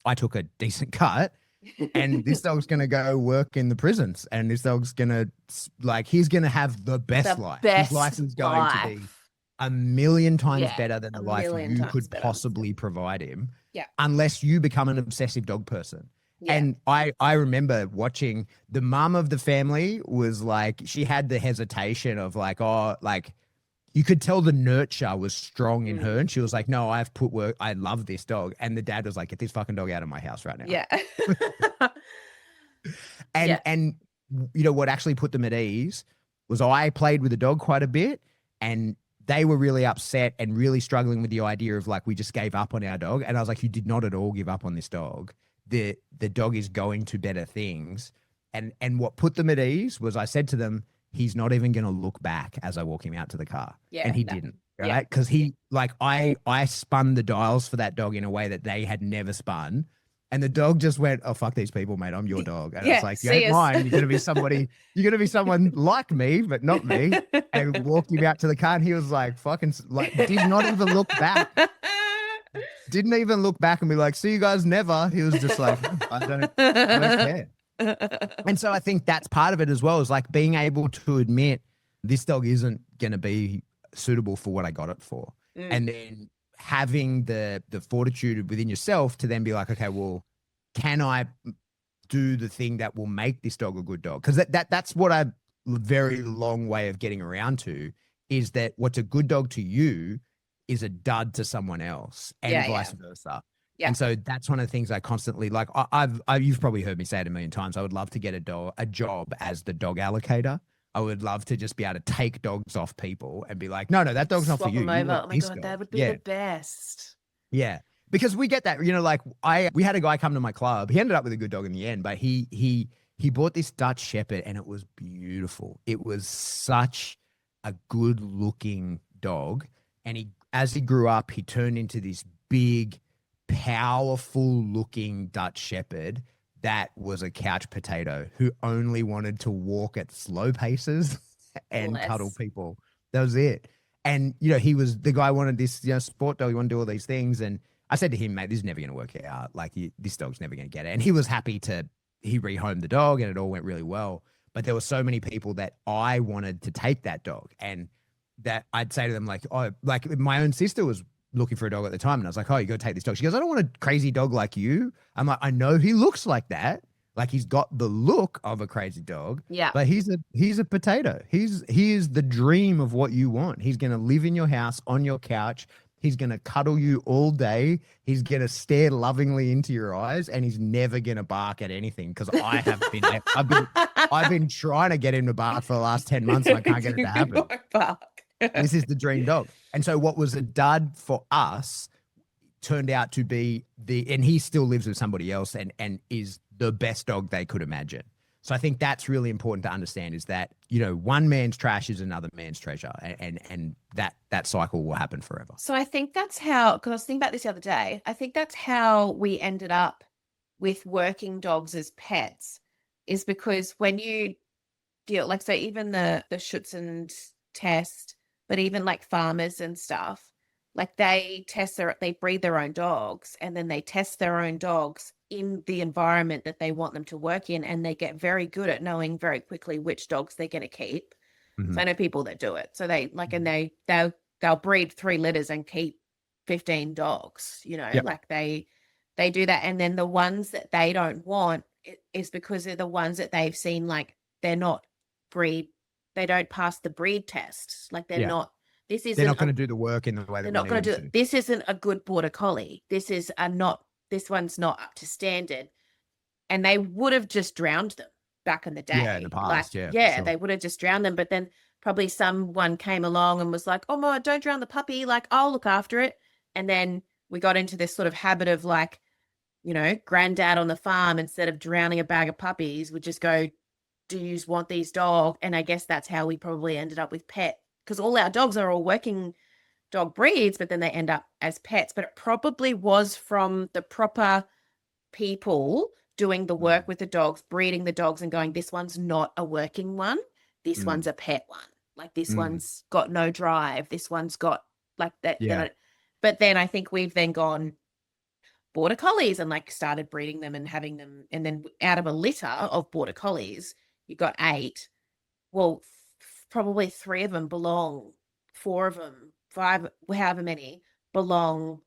I took a decent cut, and this dog's going to go work in the prisons, and this dog's going to he's going to have the best life. His life is going to be a million times better than the life you could possibly provide him. Yeah. Unless you become an obsessive dog person. Yeah. And I remember watching the mum of the family was like, she had the hesitation of like, oh, like you could tell the nurture was strong in her. And she was like, no, I've put work. I love this dog. And the dad was like, get this fucking dog out of my house right now. Yeah. And what actually put them at ease was I played with the dog quite a bit, and they were really upset and really struggling with the idea of like, we just gave up on our dog. And I was like, you did not at all give up on this dog. The dog is going to better things. And what put them at ease was I said to them, he's not even going to look back as I walk him out to the car. Yeah, and he didn't, right? Because he I spun the dials for that dog in a way that they had never spun. And the dog just went, oh, fuck these people, mate. I'm your dog. And it's like, you ain't mine. You're going to be someone like me, but not me. And walked him out to the car, and he was like, did not even look back. Didn't even look back and be like, see you guys never. He was just like, I don't care. And so I think that's part of it as well, is like being able to admit this dog isn't going to be suitable for what I got it for. And then having the fortitude within yourself to then be like, okay, well, can I do the thing that will make this dog a good dog? Because that's what a very long way of getting around to is that what's a good dog to you is a dud to someone else, and vice versa. Yeah. And so that's one of the things I constantly like. You've probably heard me say it a million times. I would love to get a job as the dog allocator. I would love to just be able to take dogs off people and be like, no, that dog's not for you. Swap them over. Oh my God, that would be the best. Yeah. Because we get that, like we had a guy come to my club. He ended up with a good dog in the end, but he bought this Dutch Shepherd, and it was beautiful. It was such a good looking dog. And as he grew up, he turned into this big, powerful looking Dutch Shepherd that was a couch potato who only wanted to walk at slow paces and cuddle people. That was it. And, the guy wanted this, sport dog. He wanted to do all these things. And I said to him, mate, this is never going to work out. Like this dog's never going to get it. And he was happy he rehomed the dog, and it all went really well. But there were so many people that I wanted to take that dog, and that I'd say to them like, oh, like my own sister was looking for a dog at the time. And I was like, oh, you got to take this dog. She goes, I don't want a crazy dog like you. I'm like, I know he looks like that. Like he's got the look of a crazy dog. Yeah. But he's a potato. He is the dream of what you want. He's going to live in your house, on your couch, He's going to cuddle you all day. He's going to stare lovingly into your eyes, and he's never going to bark at anything. Because I've been trying to get him to bark for the last 10 months, and I can't get it to happen. Bark. This is the dream dog. And so what was a dud for us turned out to be and he still lives with somebody else and is the best dog they could imagine. So I think that's really important to understand, is that, you know, one man's trash is another man's treasure, and that cycle will happen forever. So I think that's how, because I was thinking about this the other day, I think that's how we ended up with working dogs as pets, is because when you deal, like, so even the Schutzhund test, but even like farmers and stuff, like they breed their own dogs, and then they test their own dogs in the environment that they want them to work in, and they get very good at knowing very quickly which dogs they're going to keep. Mm-hmm. So I know people that do it. So they like, and they'll breed 3 litters and keep 15 dogs, you know, like they do that. And then the ones that they don't want is because they're the ones that they've seen, like they don't pass the breed test. Like they're not going to do the work in the way they're not going to do it. This isn't a good border collie. This one's not up to standard. And they would have just drowned them back in the day. Yeah, in the past, sure. They would have just drowned them. But then probably someone came along and was like, oh, Mom, don't drown the puppy. Like, I'll look after it. And then we got into this sort of habit of, like, you know, granddad on the farm, instead of drowning a bag of puppies, would just go, do you want these dogs? And I guess that's how we probably ended up with pet, because all our dogs are all working dog breeds, but then they end up as pets. But it probably was from the proper people doing the work with the dogs, breeding the dogs and going, this one's not a working one. This one's a pet one. Like this one's got no drive. This one's got like that. Yeah. But then I think we've then gone border collies and like started breeding them and having them. And then out of a litter of border collies, you got 8. Well, probably 3 of them belong, 4 of them, 5, however many, belong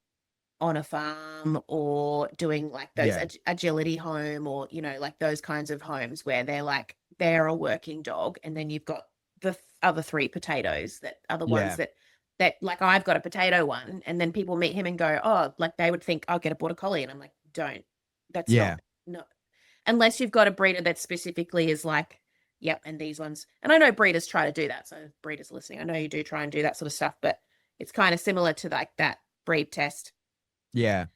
on a farm or doing like those agility home, or, you know, like those kinds of homes where they're a working dog. And then you've got the other 3 potatoes that are the ones that like, I've got a potato one, and then people meet him and go, oh, like they would think I'll get a border collie. And I'm like, don't, that's not, unless you've got a breeder that specifically is like, yep, and these ones. And I know breeders try to do that. So breeders listening, I know you do try and do that sort of stuff, but it's kind of similar to like that breed test. Yeah.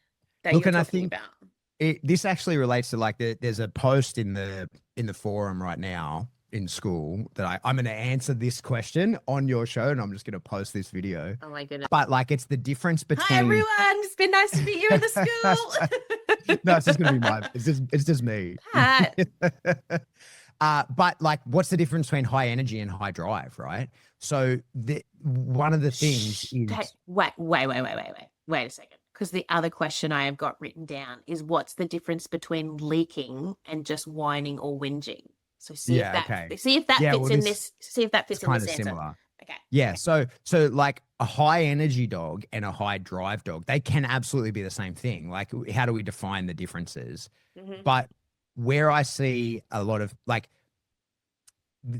Look, and I think about. This actually relates to, like, there's a post in the forum right now in school that I'm going to answer this question on your show, and I'm just going to post this video. Oh my goodness. But like, it's the difference between. Hi everyone. It's been nice to meet you in the school. No, it's just going to be it's just me. Pat. But like, what's the difference between high energy and high drive, right? So one of the things is. Wait a second. Because the other question I have got written down is, what's the difference between leaking and just whining or whinging? So see if that fits in this. See if that fits in this answer. Similar. Okay. Yeah. So like a high energy dog and a high drive dog, they can absolutely be the same thing. Like, how do we define the differences? Mm-hmm. But where I see a lot of, like,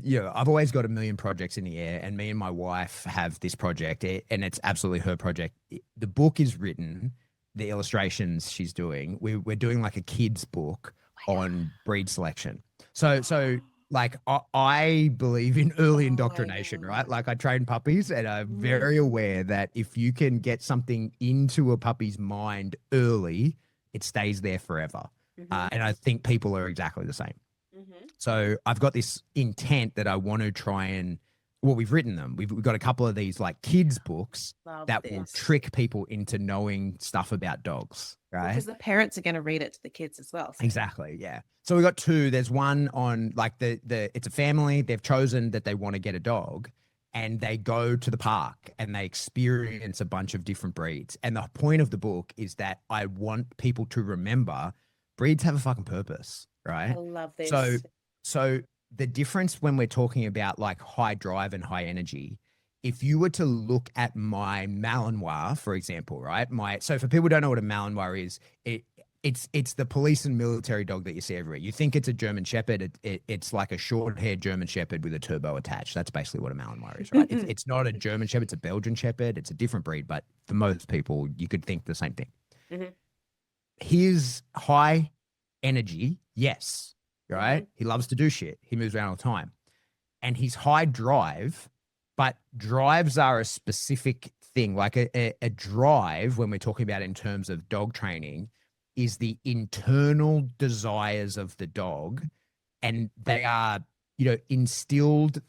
you know, I've always got a million projects in the air, and me and my wife have this project, and it's absolutely her project. The book is written, the illustrations she's doing. We're doing like a kid's book on breed selection. So like, I believe in early indoctrination, right? Like, I train puppies, and I'm very aware that if you can get something into a puppy's mind early, it stays there forever. Mm-hmm. And I think people are exactly the same. Mm-hmm. So I've got this intent that I want to try and, well, we've written them. We've got a couple of these like kids books will trick people into knowing stuff about dogs, right? Because the parents are going to read it to the kids as well. So. Exactly. Yeah. So we got 2. There's one on like it's a family. They've chosen that they want to get a dog, and they go to the park and they experience a bunch of different breeds. And the point of the book is that I want people to remember breeds have a fucking purpose. Right. I love this. So the difference when we're talking about like high drive and high energy, if you were to look at my Malinois, for example, right? So for people who don't know what a Malinois is, it's the police and military dog that you see everywhere. You think it's a German Shepherd. It's like a short-haired German Shepherd with a turbo attached. That's basically what a Malinois is, right? It's not a German Shepherd. It's a Belgian Shepherd. It's a different breed, but for most people, you could think the same thing. Mm-hmm. His high energy, yes, right? Mm-hmm. He loves to do shit. He moves around all the time. And his high drive, but drives are a specific thing. Like a drive, when we're talking about in terms of dog training, is the internal desires of the dog, and they are, instilled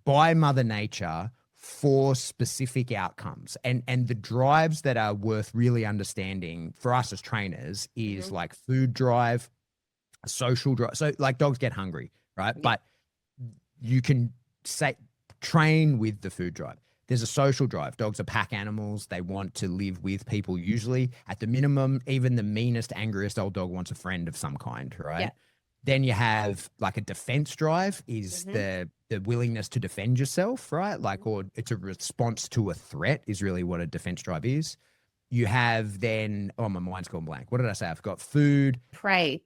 by Mother Nature for specific outcomes. And the drives that are worth really understanding for us as trainers is mm-hmm. like food drive, social drive. So like dogs get hungry, right? Yeah. But you can train with the food drive. There's a social drive. Dogs are pack animals. They want to live with people usually. At the minimum, even the meanest, angriest old dog wants a friend of some kind, right? Yeah. Then you have like a defense drive is mm-hmm. the willingness to defend yourself, right? Like, or it's a response to a threat is really what a defense drive is. You have then, my mind's gone blank. What did I say? I've got food. Prey.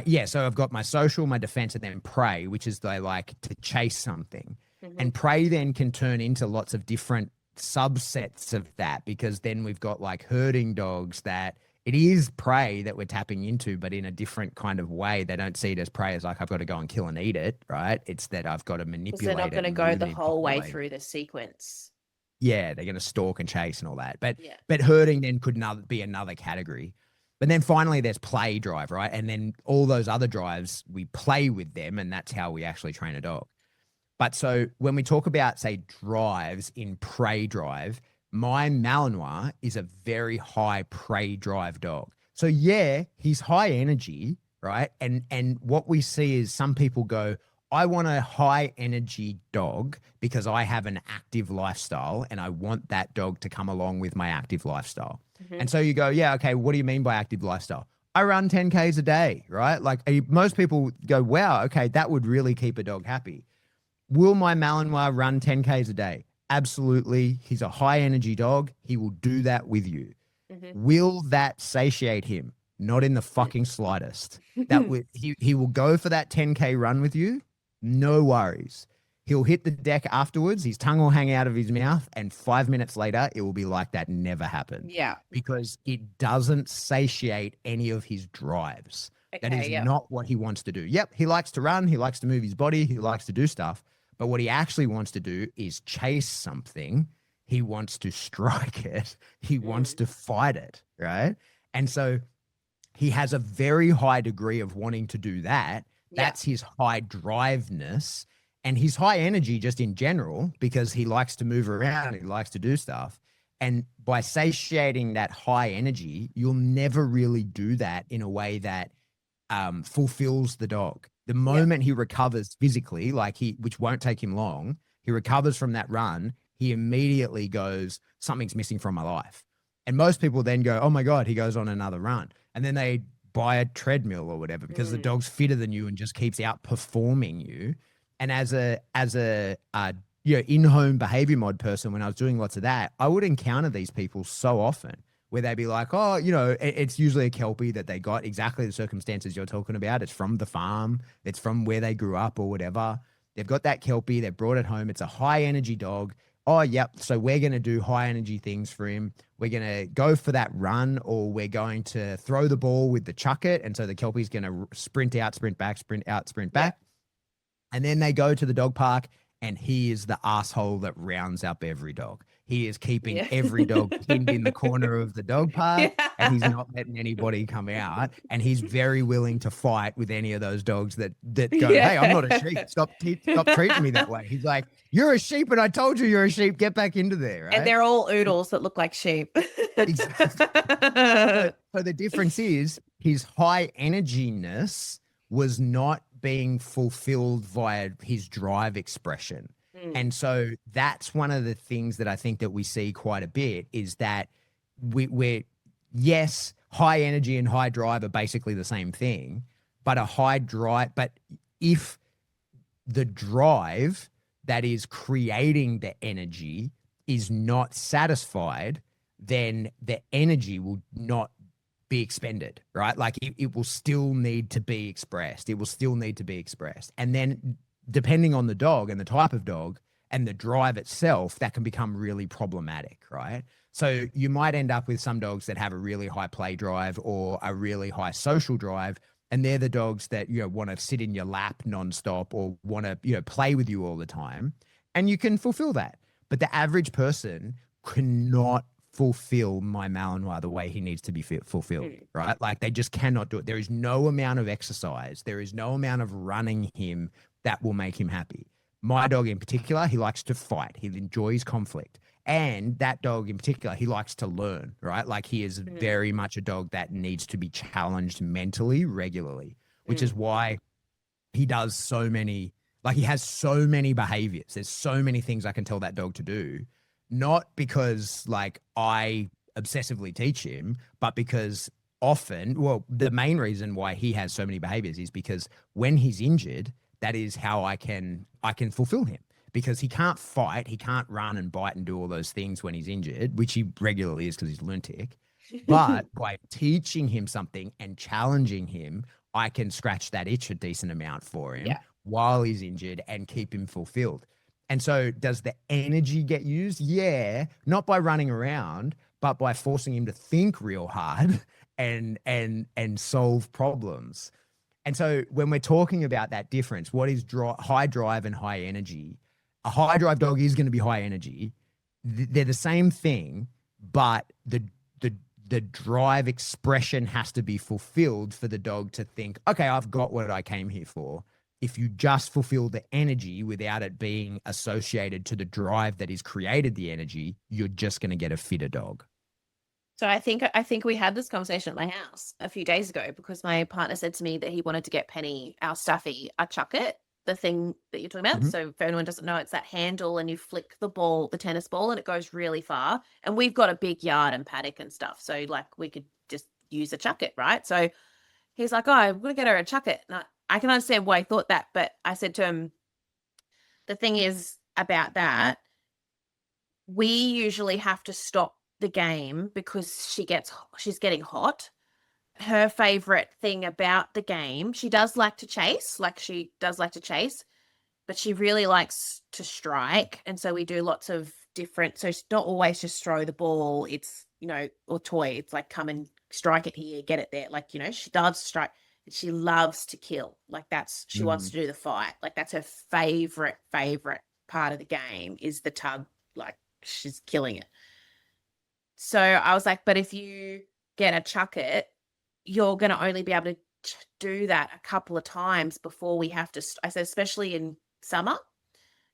Yeah. So I've got my social, my defense, and then prey, which is they like to chase something. Mm-hmm. And prey then can turn into lots of different subsets of that, because then we've got like herding dogs that it is prey that we're tapping into, but in a different kind of way. They don't see it as prey as like, I've got to go and kill and eat it, right? It's that I've got to manipulate it. They're not going to go the whole way through the sequence. Yeah, they're going to stalk and chase and all that. But herding then could be another category. But then finally there's play drive, right? And then all those other drives, we play with them, and that's how we actually train a dog. But so when we talk about, say, drives in prey drive, my Malinois is a very high prey drive dog. So yeah, he's high energy, right? And what we see is some people go, I want a high energy dog because I have an active lifestyle and I want that dog to come along with my active lifestyle. Mm-hmm. And so you go, yeah, okay, what do you mean by active lifestyle? I run 10Ks a day, right? Like most people go, wow, okay, that would really keep a dog happy. Will my Malinois run 10Ks a day? Absolutely. He's a high energy dog. He will do that with you. Mm-hmm. Will that satiate him? Not in the fucking slightest. He will go for that 10K run with you. No worries. He'll hit the deck afterwards. His tongue will hang out of his mouth. And 5 minutes later, it will be like that never happened. Yeah. Because it doesn't satiate any of his drives. Okay, that is not what he wants to do. Yep. He likes to run. He likes to move his body. He likes to do stuff. But what he actually wants to do is chase something. He wants to strike it. He wants to fight it, right? And so he has a very high degree of wanting to do that. That's his high driveness and his high energy just in general, because he likes to move around. He likes to do stuff. And by satiating that high energy, you'll never really do that in a way that fulfills the dog. The moment he recovers physically, which won't take him long, he recovers from that run, he immediately goes, something's missing from my life. And most people then go, oh my God, he goes on another run. And then they buy a treadmill or whatever because the dog's fitter than you and just keeps outperforming you. And as a in-home behavior mod person, when I was doing lots of that, I would encounter these people so often where they'd be like, oh, it's usually a Kelpie that they got, exactly the circumstances you're talking about. It's from the farm. It's from where they grew up or whatever. They've got that Kelpie. They've brought it home. It's a high energy dog. Oh, yep. So we're going to do high energy things for him. We're going to go for that run, or we're going to throw the ball with the chuck it. And so the Kelpie's going to sprint out, sprint back, sprint out, sprint back. And then they go to the dog park, and he is the asshole that rounds up every dog. He is keeping every dog pinned in the corner of the dog park, and he's not letting anybody come out. And he's very willing to fight with any of those dogs that go, hey, I'm not a sheep. Stop treating me that way. He's like, you're a sheep, and I told you you're a sheep. Get back into there. Right? And they're all oodles that look like sheep. Exactly. So the difference is his high energiness was not being fulfilled via his drive expression. And so that's one of the things that I think that we see quite a bit is that we're yes, high energy and high drive are basically the same thing, but if the drive that is creating the energy is not satisfied, then the energy will not be expended, right? Like it will still need to be expressed. It will still need to be expressed. And then depending on the dog and the type of dog and the drive itself, that can become really problematic, right? So you might end up with some dogs that have a really high play drive or a really high social drive. And they're the dogs that, you know, want to sit in your lap nonstop or want to, you know, play with you all the time. And you can fulfill that. But the average person cannot fulfill my Malinois the way he needs to be fulfilled, right? Like they just cannot do it. There is no amount of exercise. There is no amount of running him that will make him happy. My dog in particular, he likes to fight. He enjoys conflict. And that dog in particular, he likes to learn, right? Like he is very much a dog that needs to be challenged mentally regularly, which is why he does so many, like he has so many behaviors. There's so many things I can tell that dog to do. Not because like I obsessively teach him, but because often, well, the main reason why he has so many behaviors is because when he's injured, that is how I can fulfill him, because he can't fight. He can't run and bite and do all those things when he's injured, which he regularly is because he's lunatic. But by teaching him something and challenging him, I can scratch that itch a decent amount for him while he's injured and keep him fulfilled. And so does the energy get used? Yeah, not by running around, but by forcing him to think real hard and solve problems. And so when we're talking about that difference, what is high drive and high energy? A high drive dog is going to be high energy. They're the same thing, but the drive expression has to be fulfilled for the dog to think, okay, I've got what I came here for. If you just fulfill the energy without it being associated to the drive that has created the energy, you're just going to get a fitter dog. So I think we had this conversation at my house a few days ago because my partner said to me that he wanted to get Penny, our Stuffy, a chucket, the thing that you're talking about. So if anyone doesn't know, it's that handle and you flick the ball, the tennis ball, and it goes really far. And we've got a big yard and paddock and stuff. So like we could just use a chucket, right? So he's like, oh, I'm going to get her a chucket. And I can understand why he thought that, but I said to him, the thing is about that, we usually have to stop the game because she's getting hot. Her favorite thing about the game, she does like to chase, but she really likes to strike. And so we do lots of different, so it's not always just throw the ball, it's, you know, or toy. It's like come and strike it here, get it there. Like, you know, she does strike. She loves to kill. Like she wants to do the fight. Like that's her favorite part of the game is the tug. Like she's killing it. So I was like, but if you get a chucket, you're going to only be able to do that a couple of times before we have to, I said, especially in summer,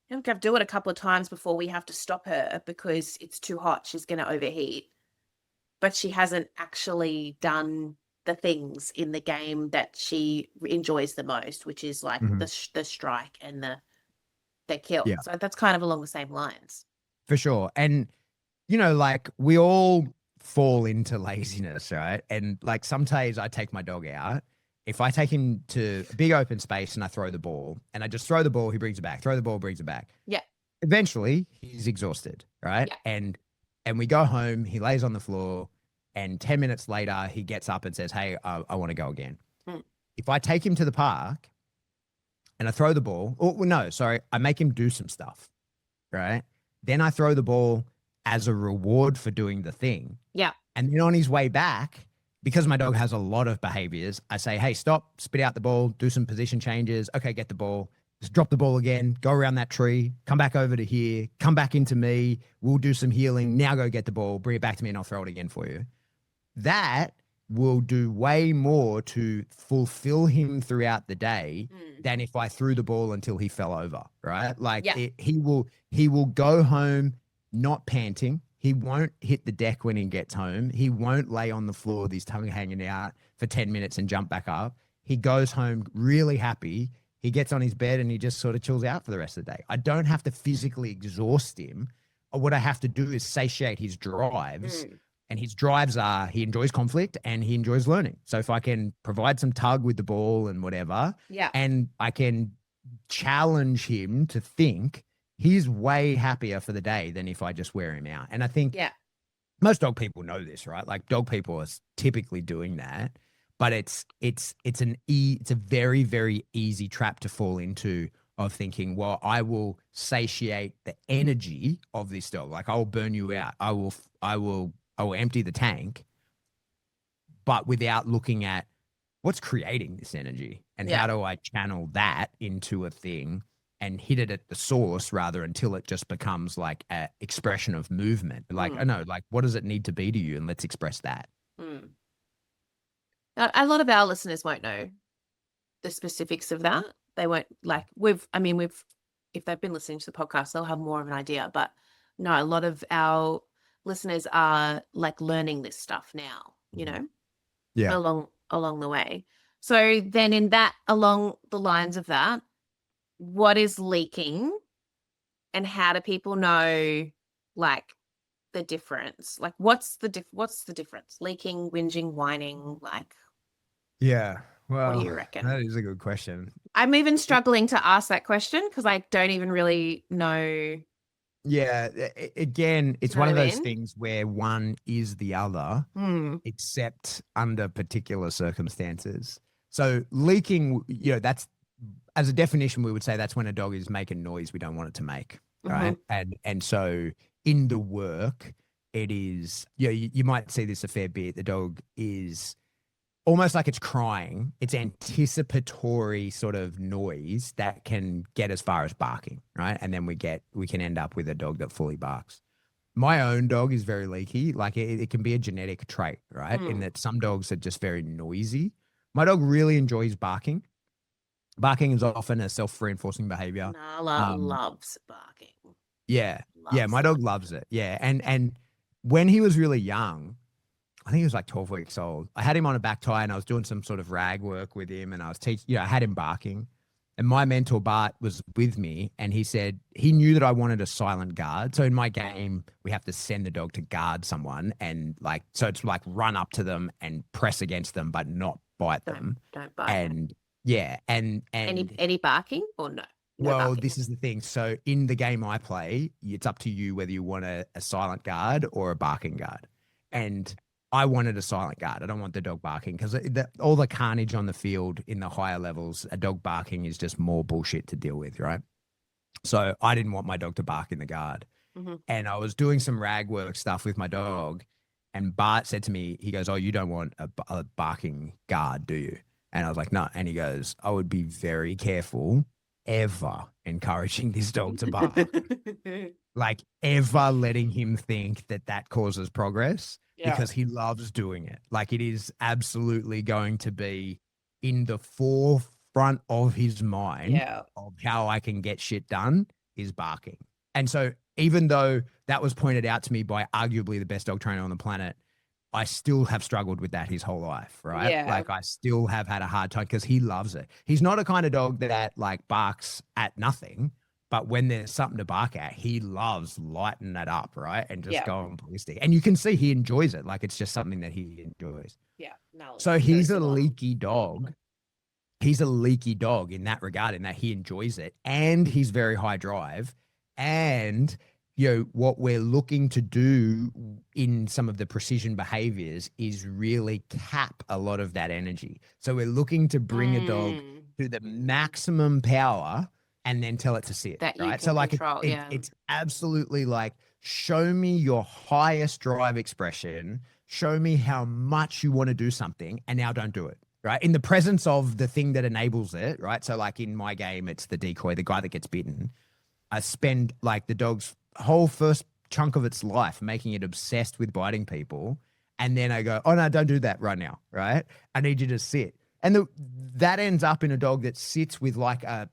you have to do it a couple of times before we have to stop her because it's too hot. She's going to overheat. But she hasn't actually done the things in the game that she enjoys the most, which is like the strike and the kill. Yeah. So that's kind of along the same lines. For sure. And, you know, like we all fall into laziness, right? And like sometimes I take my dog out. If I take him to a big open space and I throw the ball and I just throw the ball, he brings it back, throw the ball, brings it back. Yeah. Eventually he's exhausted, right? Yeah. And we go home, he lays on the floor, and 10 minutes later, he gets up and says, hey, I want to go again. If I take him to the park and I throw the ball, I make him do some stuff, right? Then I throw the ball as a reward for doing the thing. Yeah. And then on his way back, because my dog has a lot of behaviors, I say, hey, stop, spit out the ball, do some position changes. Okay, get the ball. Just drop the ball again, go around that tree, come back over to here, come back into me. We'll do some healing. Now go get the ball, bring it back to me and I'll throw it again for you. That will do way more to fulfill him throughout the day than if I threw the ball until he fell over, right? Like he will go home not panting. He won't hit the deck when he gets home. He won't lay on the floor with his tongue hanging out for 10 minutes and jump back up. He goes home really happy. He gets on his bed and he just sort of chills out for the rest of the day. I don't have to physically exhaust him. What I have to do is satiate his drives. And his drives are, he enjoys conflict and he enjoys learning. So if I can provide some tug with the ball and whatever, and I can challenge him to think, he's way happier for the day than if I just wear him out. And I think most dog people know this, right? Like dog people are typically doing that, but it's a very, very easy trap to fall into of thinking, well, I will satiate the energy of this dog. Like I will burn you out. I will empty the tank, but without looking at what's creating this energy and how do I channel that into a thing and hit it at the source rather until it just becomes like an expression of movement. Like, I know, like, what does it need to be to you? And let's express that. A lot of our listeners won't know the specifics of that. They won't like if they've been listening to the podcast, they'll have more of an idea. But no, a lot of our listeners are like learning this stuff now, you know, along the way. So then in that, along the lines of that, what is leaking and how do people know like the difference? Like what's the difference? Leaking, whinging, whining, like yeah. Well, what do you reckon? That is a good question. I'm even struggling to ask that question because I don't even really know. Yeah. Again, it's one of those things where one is the other, except under particular circumstances. So leaking, that's, as a definition, we would say that's when a dog is making noise we don't want it to make, right? And so in the work, it is, you might see this a fair bit. The dog is almost like it's crying. It's anticipatory sort of noise that can get as far as barking, right? And then we can end up with a dog that fully barks. My own dog is very leaky. Like it can be a genetic trait, right? In that some dogs are just very noisy. My dog really enjoys barking. Barking is often a self-reinforcing behavior. Nala loves barking. Yeah. My dog loves it. Yeah. And when he was really young, I think he was like 12 weeks old, I had him on a back tie and I was doing some sort of rag work with him and I was teaching, I had him barking and my mentor Bart was with me and he said he knew that I wanted a silent guard. So in my game, we have to send the dog to guard someone and like, so it's like run up to them and press against them, but not bite them. Don't bite them. Yeah. And any barking or no? Well, barking. This is the thing. So in the game I play, it's up to you whether you want a silent guard or a barking guard. And I wanted a silent guard. I don't want the dog barking because all the carnage on the field in the higher levels, a dog barking is just more bullshit to deal with, right? So I didn't want my dog to bark in the guard. And I was doing some rag work stuff with my dog and Bart said to me, he goes, oh, you don't want a barking guard, do you? And I was like, no. And he goes, I would be very careful ever encouraging this dog to bark. Like ever letting him think that causes progress. Because he loves doing it. Like it is absolutely going to be in the forefront of his mind of how I can get shit done is barking. And so even though that was pointed out to me by arguably the best dog trainer on the planet, I still have struggled with that his whole life, right? Yeah. Like I still have had a hard time because he loves it. He's not a kind of dog that like barks at nothing. But when there's something to bark at, he loves lighting that up, right? And just going ballistic. And you can see he enjoys it. Like it's just something that he enjoys. Yeah. No. So he's a leaky dog. He's a leaky dog in that regard, in that he enjoys it. And he's very high drive. And, what we're looking to do in some of the precision behaviors is really cap a lot of that energy. So we're looking to bring a dog to the maximum power and then tell it to sit, that right? You can so like control, it's absolutely like, show me your highest drive expression, show me how much you want to do something, and now don't do it, right? In the presence of the thing that enables it, right? So like in my game, it's the decoy, the guy that gets bitten. I spend like the dog's whole first chunk of its life making it obsessed with biting people. And then I go, oh no, don't do that right now, right? I need you to sit. And that ends up in a dog that sits with like a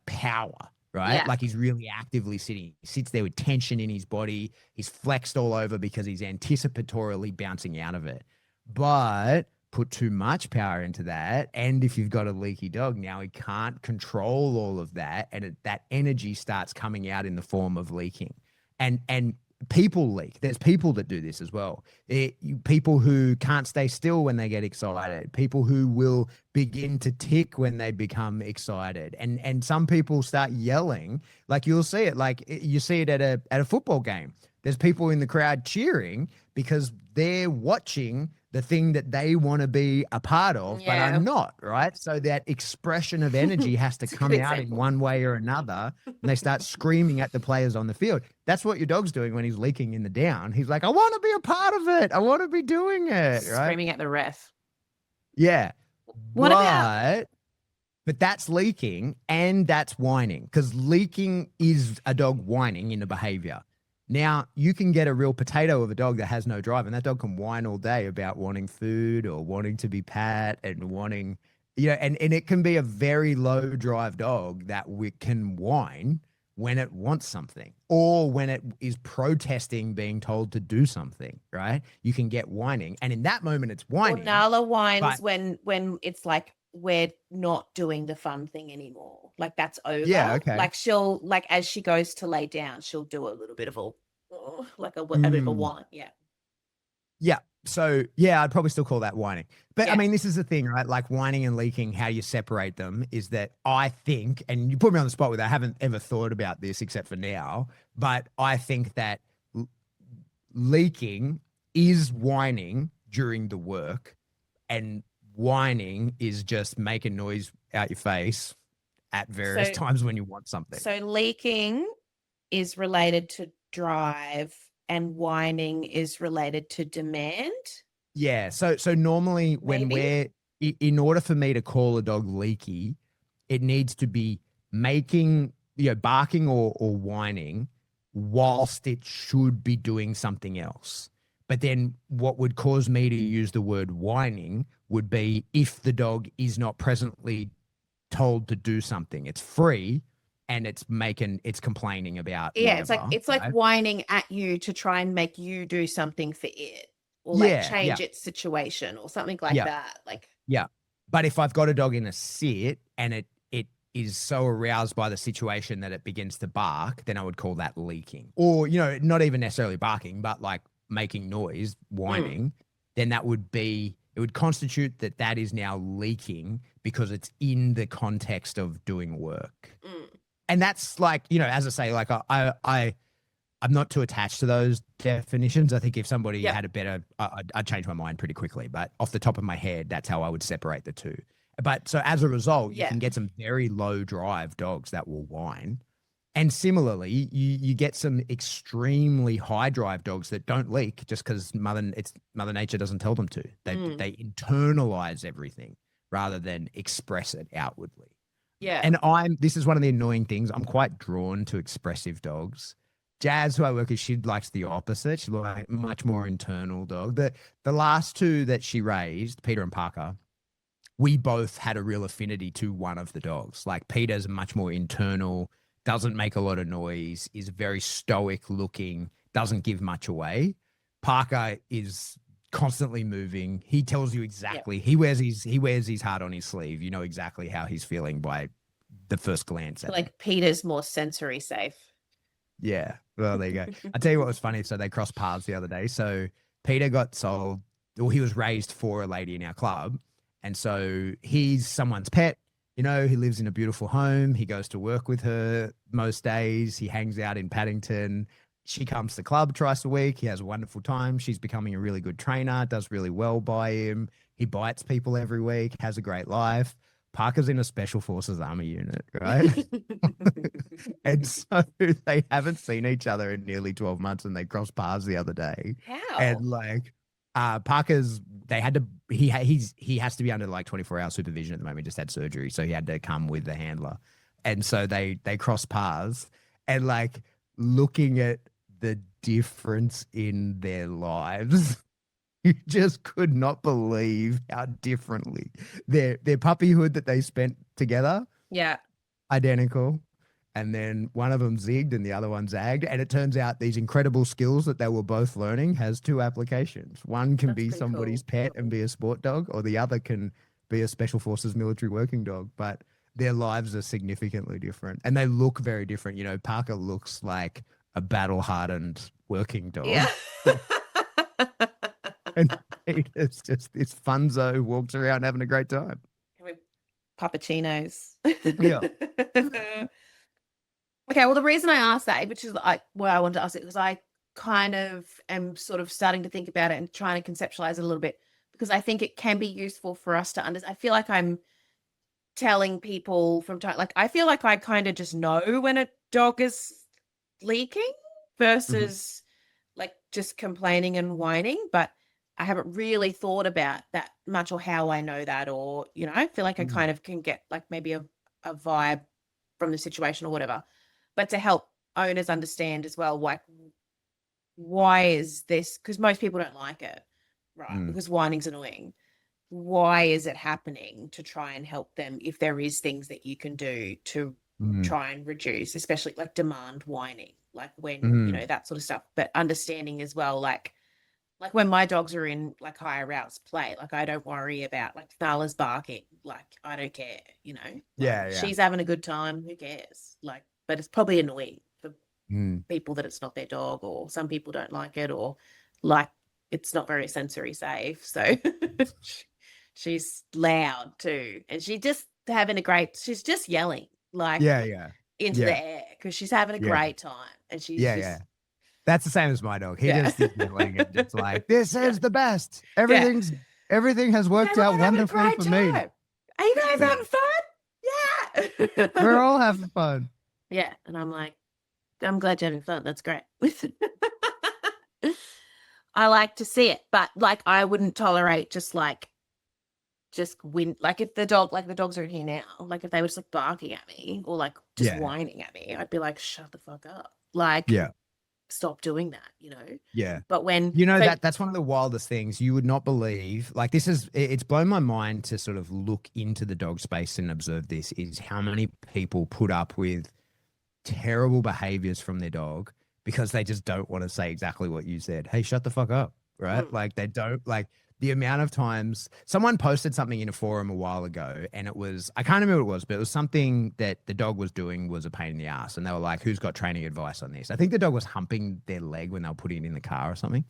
power, right? Yeah. Like he's really actively sitting. He sits there with tension in his body. He's flexed all over because he's anticipatorily bouncing out of it. But put too much power into that. And if you've got a leaky dog, now he can't control all of that. And that energy starts coming out in the form of leaking. And people leak. There's people that do this as well. People who can't stay still when they get excited. People who will begin to tick when they become excited. And some people start yelling. Like you'll see it. Like you see it at a football game. There's people in the crowd cheering because they're watching the thing that they want to be a part of, but are not, right? So that expression of energy has to come out in one way or another, and they start screaming at the players on the field. That's what your dog's doing when he's leaking in the down. He's like, I want to be a part of it. I want to be doing it, right? Screaming at the ref. Yeah. But that's leaking and that's whining, because leaking is a dog whining in the behavior. Now, you can get a real potato of a dog that has no drive, and that dog can whine all day about wanting food or wanting to be pat and wanting, and it can be a very low drive dog that can whine when it wants something or when it is protesting being told to do something, right? You can get whining. And in that moment, it's whining. Or Nala whines when it's like, we're not doing the fun thing anymore. Like that's over. Yeah, okay. Like she'll, like as she goes to lay down, she'll do a little bit of a bit of a whine. Yeah. Yeah. So yeah, I'd probably still call that whining. But Yeah. I mean, this is the thing, right? Like whining and leaking, how you separate them is that I think, and you put me on the spot with that, I haven't ever thought about this except for now, but I think that leaking is whining during the work, and whining is just making noise out your face at various times when you want something. So leaking is related to drive and whining is related to demand. Yeah. So normally when in order for me to call a dog leaky, it needs to be making, barking or whining whilst it should be doing something else. But then what would cause me to use the word whining would be if the dog is not presently told to do something. It's free and it's complaining about. Yeah, whatever, it's like whining at you to try and make you do something for it, or like change its situation or something like that. Like But if I've got a dog in a sit and it is so aroused by the situation that it begins to bark, then I would call that leaking. Or, not even necessarily barking, but like making noise, whining, then it would constitute that is now leaking because it's in the context of doing work. And that's like, as I say, like I'm not too attached to those definitions. I think if somebody had a better, I'd change my mind pretty quickly, but off the top of my head, that's how I would separate the two. But so as a result, you can get some very low drive dogs that will whine. And similarly, you get some extremely high drive dogs that don't leak just because Mother Nature doesn't tell them to. They internalize everything rather than express it outwardly. Yeah. And this is one of the annoying things. I'm quite drawn to expressive dogs. Jazz, who I work with, she likes the opposite. She's like much more internal dog. The last two that she raised, Peter and Parker, we both had a real affinity to one of the dogs. Like Peter's much more internal, doesn't make a lot of noise, is very stoic looking, doesn't give much away. Parker is constantly moving. He tells you exactly. He wears his heart on his sleeve. You know exactly how he's feeling by the first glance at him. Peter's more sensory safe. Yeah. Well, there you go. I'll tell you what was funny. So they crossed paths the other day. So Peter got sold, or he was raised for a lady in our club. And so he's someone's pet. He lives in a beautiful home. He goes to work with her most days. He hangs out in Paddington. She comes to the club twice a week. He has a wonderful time. She's becoming a really good trainer, does really well by him. He bites people every week, has a great life. Parker's in a Special Forces Army unit, right? And so they haven't seen each other in nearly 12 months and they crossed paths the other day. How? And like Parker's, he has to be under like 24-hour supervision at the moment. He just had surgery, so he had to come with the handler. And so they crossed paths, and like looking at the difference in their lives, you just could not believe how differently their puppyhood that they spent together. Yeah. Identical. And then one of them zigged and the other one zagged. And it turns out these incredible skills that they were both learning has two applications. One can be somebody's pet and be a sport dog, or the other can be a Special Forces military working dog. But their lives are significantly different and they look very different. Parker looks like a battle-hardened working dog. Yeah. And it's just this funzo who walks around having a great time. Puppuccinos. Yeah. Okay, well, the reason I asked that, which is why I wanted to ask it, because I kind of am sort of starting to think about it and trying to conceptualize it a little bit, because I think it can be useful for us to understand. I feel like I'm telling people from time, like, I feel like I kind of just know when a dog is leaking versus like just complaining and whining, but I haven't really thought about that much, or how I know that, or, you know, I feel like I kind of can get like maybe a vibe from the situation or whatever. But to help owners understand as well, like, why is this? Because most people don't like it, right? Because whining's annoying. Why is it happening, to try and help them if there is things that you can do to try and reduce, especially like demand whining, like when, you know, that sort of stuff. But understanding as well, like when my dogs are in like higher routes play, like I don't worry about like Thal's barking, like I don't care, you know. Like, she's having a good time, who cares? Like, but it's probably annoying for people that it's not their dog, or some people don't like it, or like it's not very sensory safe. So she's loud too, and she's just yelling like into the air because she's having a great time, and she's just That's the same as my dog. He just is yelling and just like, this is the best. Everything has worked out wonderfully for me. Are you guys having fun? Yeah. We're all having fun. Yeah. And I'm like, I'm glad you're having fun. That's great. I like to see it, but like I wouldn't tolerate just win, like if the dogs are in here now, like if they were just like barking at me or like just whining at me, I'd be like, shut the fuck up. Like, stop doing that, you know? Yeah. But when, you know, that's one of the wildest things. You would not believe, like, it's blown my mind to sort of look into the dog space and observe this, is how many people put up with terrible behaviors from their dog because they just don't want to say exactly what you said. Hey, shut the fuck up. Right. Like, they don't, like, the amount of times someone posted something in a forum a while ago, and it was, I can't remember what it was, but it was something that the dog was doing was a pain in the ass. And they were like, who's got training advice on this? I think the dog was humping their leg when they were putting it in the car or something.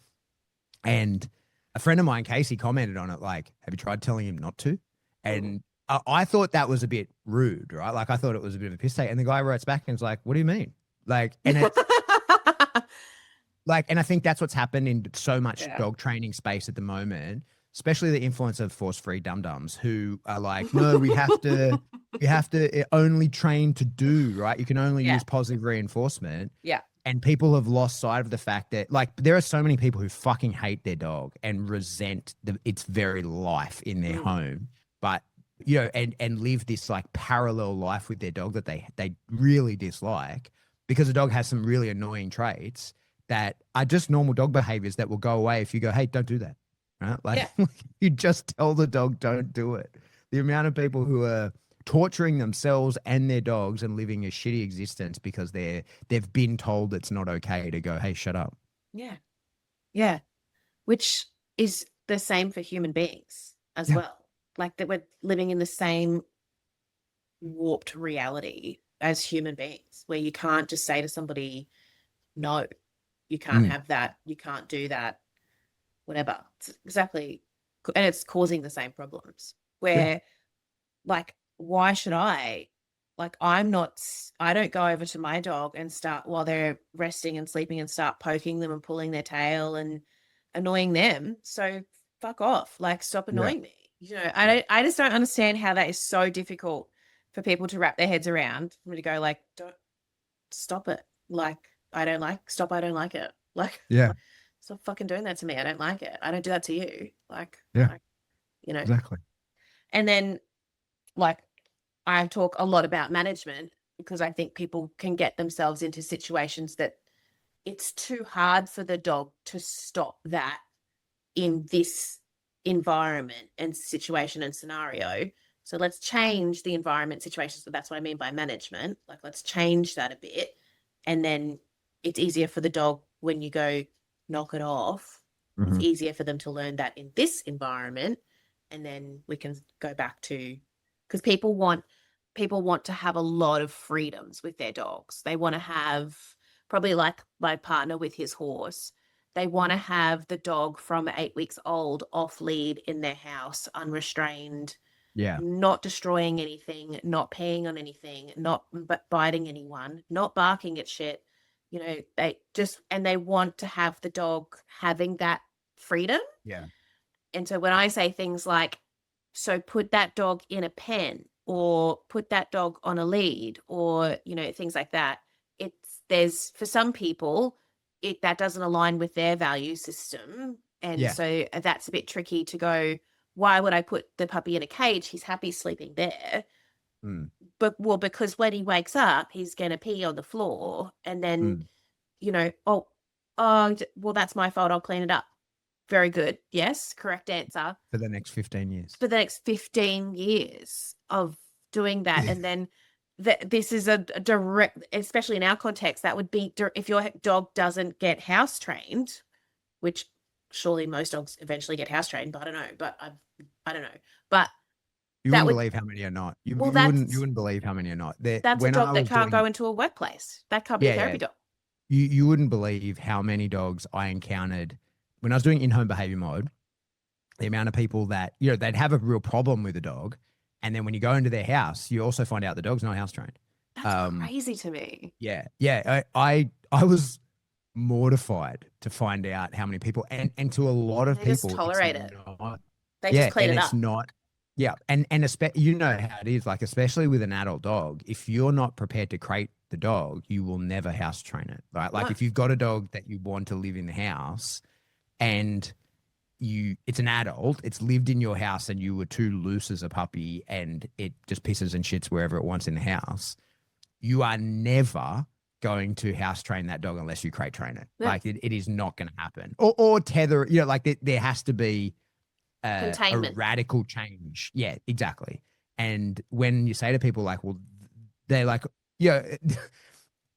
And a friend of mine, Casey, commented on it like, have you tried telling him not to? And I thought that was a bit rude, right? Like, I thought it was a bit of a piss take. And the guy writes back and was like, what do you mean? Like, and it's like, and I think that's what's happened in so much dog training space at the moment, especially the influence of force-free dum-dums who are like, no, we have to only train to do, right? You can only use positive reinforcement. Yeah. And people have lost sight of the fact that, like, there are so many people who fucking hate their dog and resent its very life in their home, but, you know, and live this like parallel life with their dog that they really dislike because the dog has some really annoying traits that are just normal dog behaviors that will go away if you go, hey, don't do that. Right? Like, you just tell the dog, don't do it. The amount of people who are torturing themselves and their dogs and living a shitty existence because they've been told it's not okay to go, hey, shut up. Yeah. Yeah. Which is the same for human beings as well. Like, that we're living in the same warped reality as human beings, where you can't just say to somebody, no, you can't have that, you can't do that, whatever. It's exactly, and it's causing the same problems where like, why should I, like, I don't go over to my dog and start while they're resting and sleeping and start poking them and pulling their tail and annoying them. So fuck off, like, stop annoying me. You know, I just don't understand how that is so difficult for people to wrap their heads around, for me to go like, don't, stop it. Like, I don't like it. Like, stop fucking doing that to me. I don't like it. I don't do that to you. Like, you know. Exactly. And then, like, I talk a lot about management because I think people can get themselves into situations that it's too hard for the dog to stop that in this environment and situation and scenario. So let's change the environment situation. So that's what I mean by management. Like, let's change that a bit. And then it's easier for the dog when you go knock it off. It's easier for them to learn that in this environment. And then we can go back to, because people want to have a lot of freedoms with their dogs. They want to have, probably like my partner with his horse, they want to have the dog from 8 weeks old off lead in their house, unrestrained, not destroying anything, not peeing on anything, not biting anyone, not barking at shit, you know, they want to have the dog having that freedom. Yeah. And so when I say things like, so put that dog in a pen or put that dog on a lead or, you know, things like that, there's for some people, that doesn't align with their value system. And so that's a bit tricky to go, why would I put the puppy in a cage? He's happy sleeping there. But because when he wakes up, he's going to pee on the floor and then, you know, well, that's my fault. I'll clean it up. Very good. Yes. Correct answer. For the next 15 years. For the next 15 years of doing that. And then this is a direct, especially in our context, that would be if your dog doesn't get house trained, which surely most dogs eventually get house trained, but I don't know. I don't know. But you wouldn't believe how many are not. You wouldn't believe how many are not. That's a dog that can't go into a workplace. That can't be a therapy dog. You wouldn't believe how many dogs I encountered when I was doing in-home behavior mode. The amount of people that, you know, they'd have a real problem with a dog. And then when you go into their house, you also find out the dog's not house trained. That's crazy to me. Yeah. Yeah. I was mortified to find out how many people, and to a lot of people, just tolerate it. They just just clean it up. It's not. Yeah. And you know how it is, like, especially with an adult dog, if you're not prepared to crate the dog, you will never house train it. Right. Like if you've got a dog that you want to live in the house and it's an adult, it's lived in your house and you were too loose as a puppy and it just pisses and shits wherever it wants in the house, you are never going to house train that dog unless you crate train it. Yeah. Like it is not going to happen. Or tether, you know, like there has to be a radical change. Yeah, exactly. And when you say to people like, well, they're like, yeah,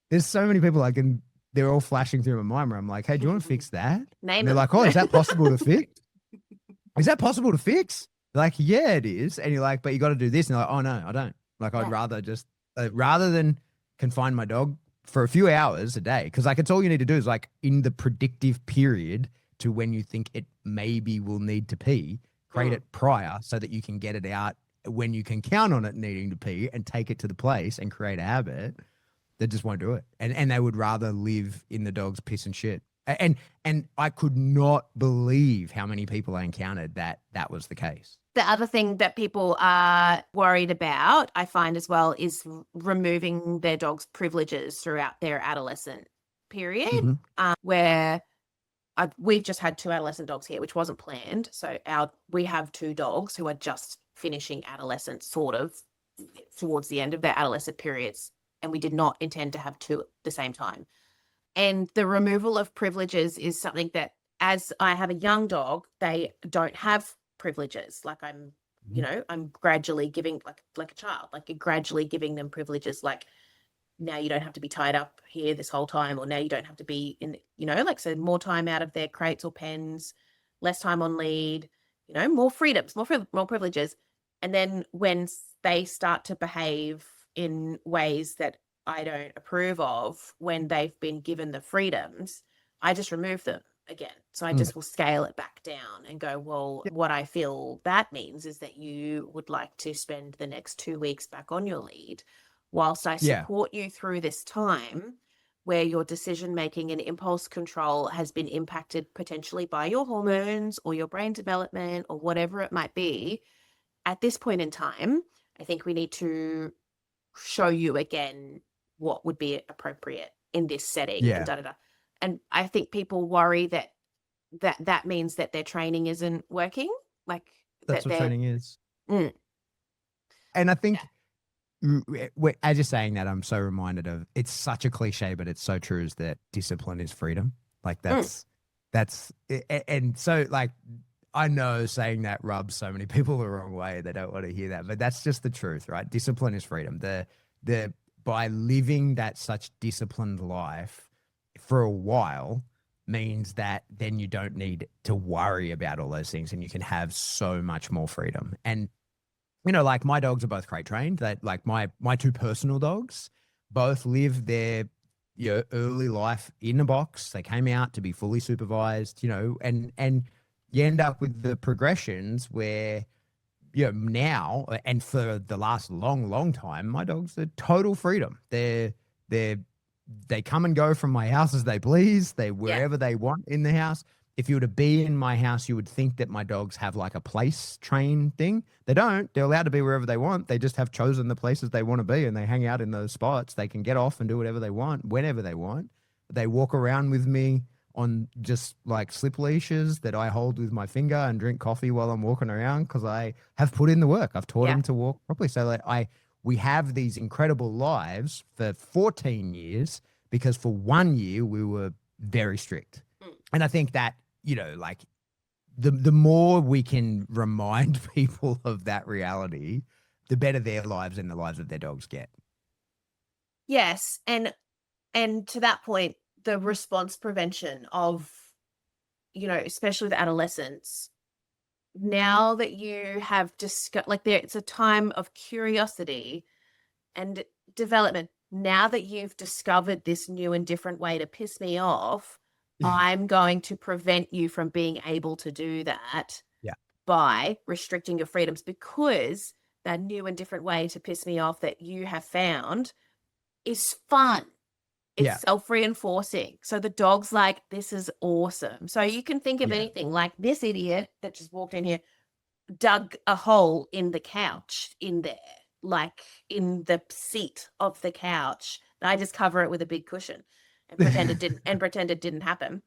there's so many people like, and they're all flashing through my mind where I'm like, hey, do you want to fix that? And they're like, oh, is that possible to fix? Is that possible to fix? They're like, yeah, it is. And you're like, but you got to do this. And they're like, oh, no, I don't. Like, I'd rather just, rather than confine my dog for a few hours a day, because like it's all you need to do is like in the predictive period to when you think it maybe will need to pee, create it prior so that you can get it out when you can count on it needing to pee and take it to the place and create a habit. They just won't do it. And they would rather live in the dog's piss and shit. And I could not believe how many people I encountered that was the case. The other thing that people are worried about, I find as well, is removing their dog's privileges throughout their adolescent period, where we've just had 2 adolescent dogs here, which wasn't planned. So we have 2 dogs who are just finishing adolescence, sort of towards the end of their adolescent periods. And we did not intend to have 2 at the same time. And the removal of privileges is something that, as I have a young dog, they don't have privileges. Like I'm gradually giving, like a child, like you're gradually giving them privileges. Like now you don't have to be tied up here this whole time, or now you don't have to be in, like, so more time out of their crates or pens, less time on lead, more freedoms, more privileges. And then when they start to behave in ways that I don't approve of, when they've been given the freedoms, I just remove them again. So I just will scale it back down and go, well, what I feel that means is that you would like to spend the next 2 weeks back on your lead whilst I support you through this time where your decision making and impulse control has been impacted potentially by your hormones or your brain development or whatever it might be. At this point in time, I think we need to show you again what would be appropriate in this setting. Yeah. And I think people worry that means that their training isn't working. Like that's what training is. And I think as you're saying that, I'm so reminded of, it's such a cliche, but it's so true, is that discipline is freedom. Like that's, and so like, I know saying that rubs so many people the wrong way. They don't want to hear that, but that's just the truth, right? Discipline is freedom. By living that such disciplined life for a while means that then you don't need to worry about all those things and you can have so much more freedom. And, like my dogs are both crate trained. That like my 2 personal dogs both live their early life in a box. They came out to be fully supervised, and you end up with the progressions where, now and for the last long time, my dogs are total freedom. They're they come and go from my house as they please. They wherever they want in the house. If you were to be in my house, you would think that my dogs have like a place train thing. They don't. They're allowed to be wherever they want. They just have chosen the places they want to be, and they hang out in those spots. They can get off and do whatever they want, whenever they want. They walk around with me on just like slip leashes that I hold with my finger and drink coffee while I'm walking around because I have put in the work. I've taught them to walk properly. So that we have these incredible lives for 14 years because for 1 year we were very strict. And I think that, you know, like the more we can remind people of that reality, the better their lives and the lives of their dogs get. Yes. And to that point, the response prevention of, you know, especially with adolescents, now that you have discussed, like it's a time of curiosity and development. Now that you've discovered this new and different way to piss me off, I'm going to prevent you from being able to do that by restricting your freedoms, because that new and different way to piss me off that you have found is fun. It's self-reinforcing. So the dog's like, this is awesome. So you can think of anything like this idiot that just walked in here, dug a hole in the couch in there, like in the seat of the couch. And I just cover it with a big cushion and pretend it didn't happen.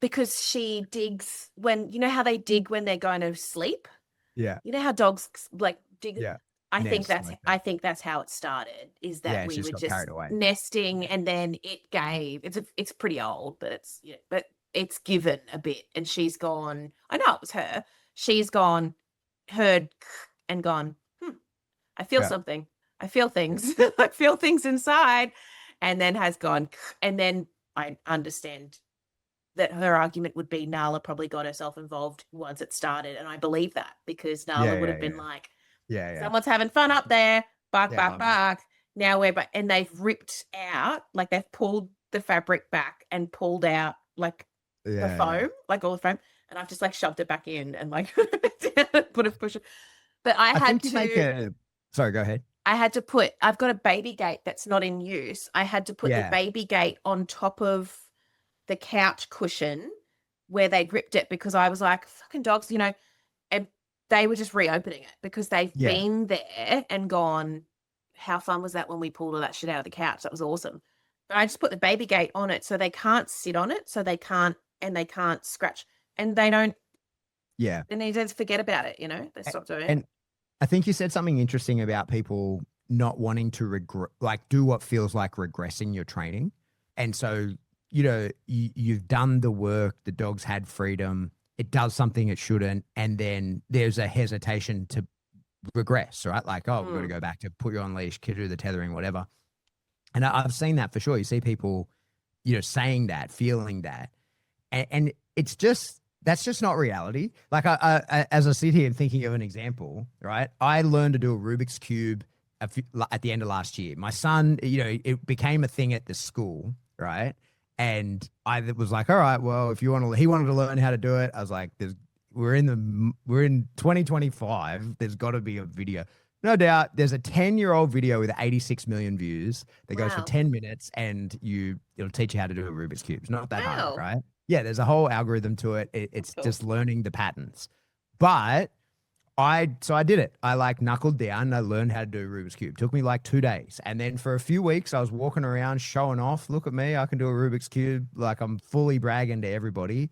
Because she digs when, you know how they dig when they're going to sleep? Yeah. You know how dogs like dig? Yeah. I think that's how it started, is that we were just nesting, and then it gave. It's pretty old, but it's given a bit, and she's gone. I know it was her. She's gone, heard, and gone. I feel something. I feel things. I feel things inside, and then has gone, and then I understand that her argument would be Nala probably got herself involved once it started, and I believe that because Nala would have been like. Someone's having fun up there. Bark, bark, bark. Now and they've ripped out, like they've pulled the fabric back and pulled out like the foam, like all the foam. And I've just like shoved it back in and like push it. But I had to. Sorry, go ahead. I've got a baby gate that's not in use. I had to put the baby gate on top of the couch cushion where they'd ripped it because I was like, fucking dogs, you know, and they were just reopening it because they've been there and gone, how fun was that when we pulled all that shit out of the couch? That was awesome. But I just put the baby gate on it so they can't sit on it, so they can't scratch, and they don't. Yeah. And they just forget about it, you know, they stop doing it. And I think you said something interesting about people not wanting to do what feels like regressing your training. And so, you know, you've done the work, the dog's had freedom, it does something it shouldn't, and then there's a hesitation to regress, right? Like, we've got to go back to put you on leash, do the tethering, whatever. And I've seen that for sure. You see people, you know, saying that, feeling that, and it's just, that's just not reality. Like as I sit here and thinking of an example, right? I learned to do a Rubik's Cube at the end of last year. My son, you know, it became a thing at the school, right? And I was like, all right, well, if you want to, he wanted to learn how to do it. I was like, we're in 2025. There's got to be a video. No doubt. There's a 10-year-old video with 86 million views that goes for 10 minutes, and it'll teach you how to do a Rubik's Cube. It's not that hard, right? Yeah, there's a whole algorithm to it. It's just learning the patterns. But I did it. I like knuckled down. I learned how to do a Rubik's Cube. Took me like 2 days. And then for a few weeks, I was walking around showing off. Look at me. I can do a Rubik's Cube. Like I'm fully bragging to everybody.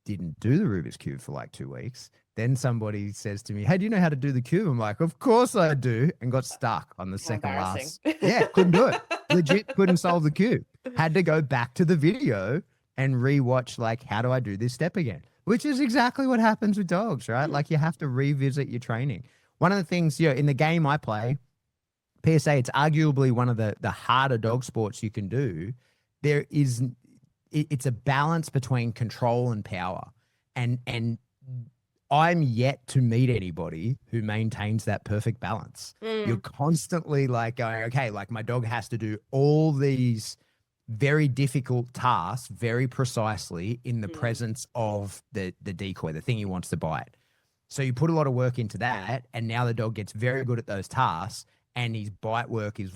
Didn't do the Rubik's Cube for like 2 weeks. Then somebody says to me, hey, do you know how to do the cube? I'm like, of course I do. And got stuck on the second last. Yeah, couldn't do it. Legit couldn't solve the cube. Had to go back to the video and rewatch, like, how do I do this step again? Which is exactly what happens with dogs, right? Like you have to revisit your training. One of the things, you know, in the game I play, PSA, it's arguably one of the harder dog sports you can do. It's a balance between control and power. And I'm yet to meet anybody who maintains that perfect balance. You're constantly like going, okay, like my dog has to do all these very difficult tasks very precisely in the presence of the decoy, the thing he wants to bite. So you put a lot of work into that, and now the dog gets very good at those tasks, and his bite work is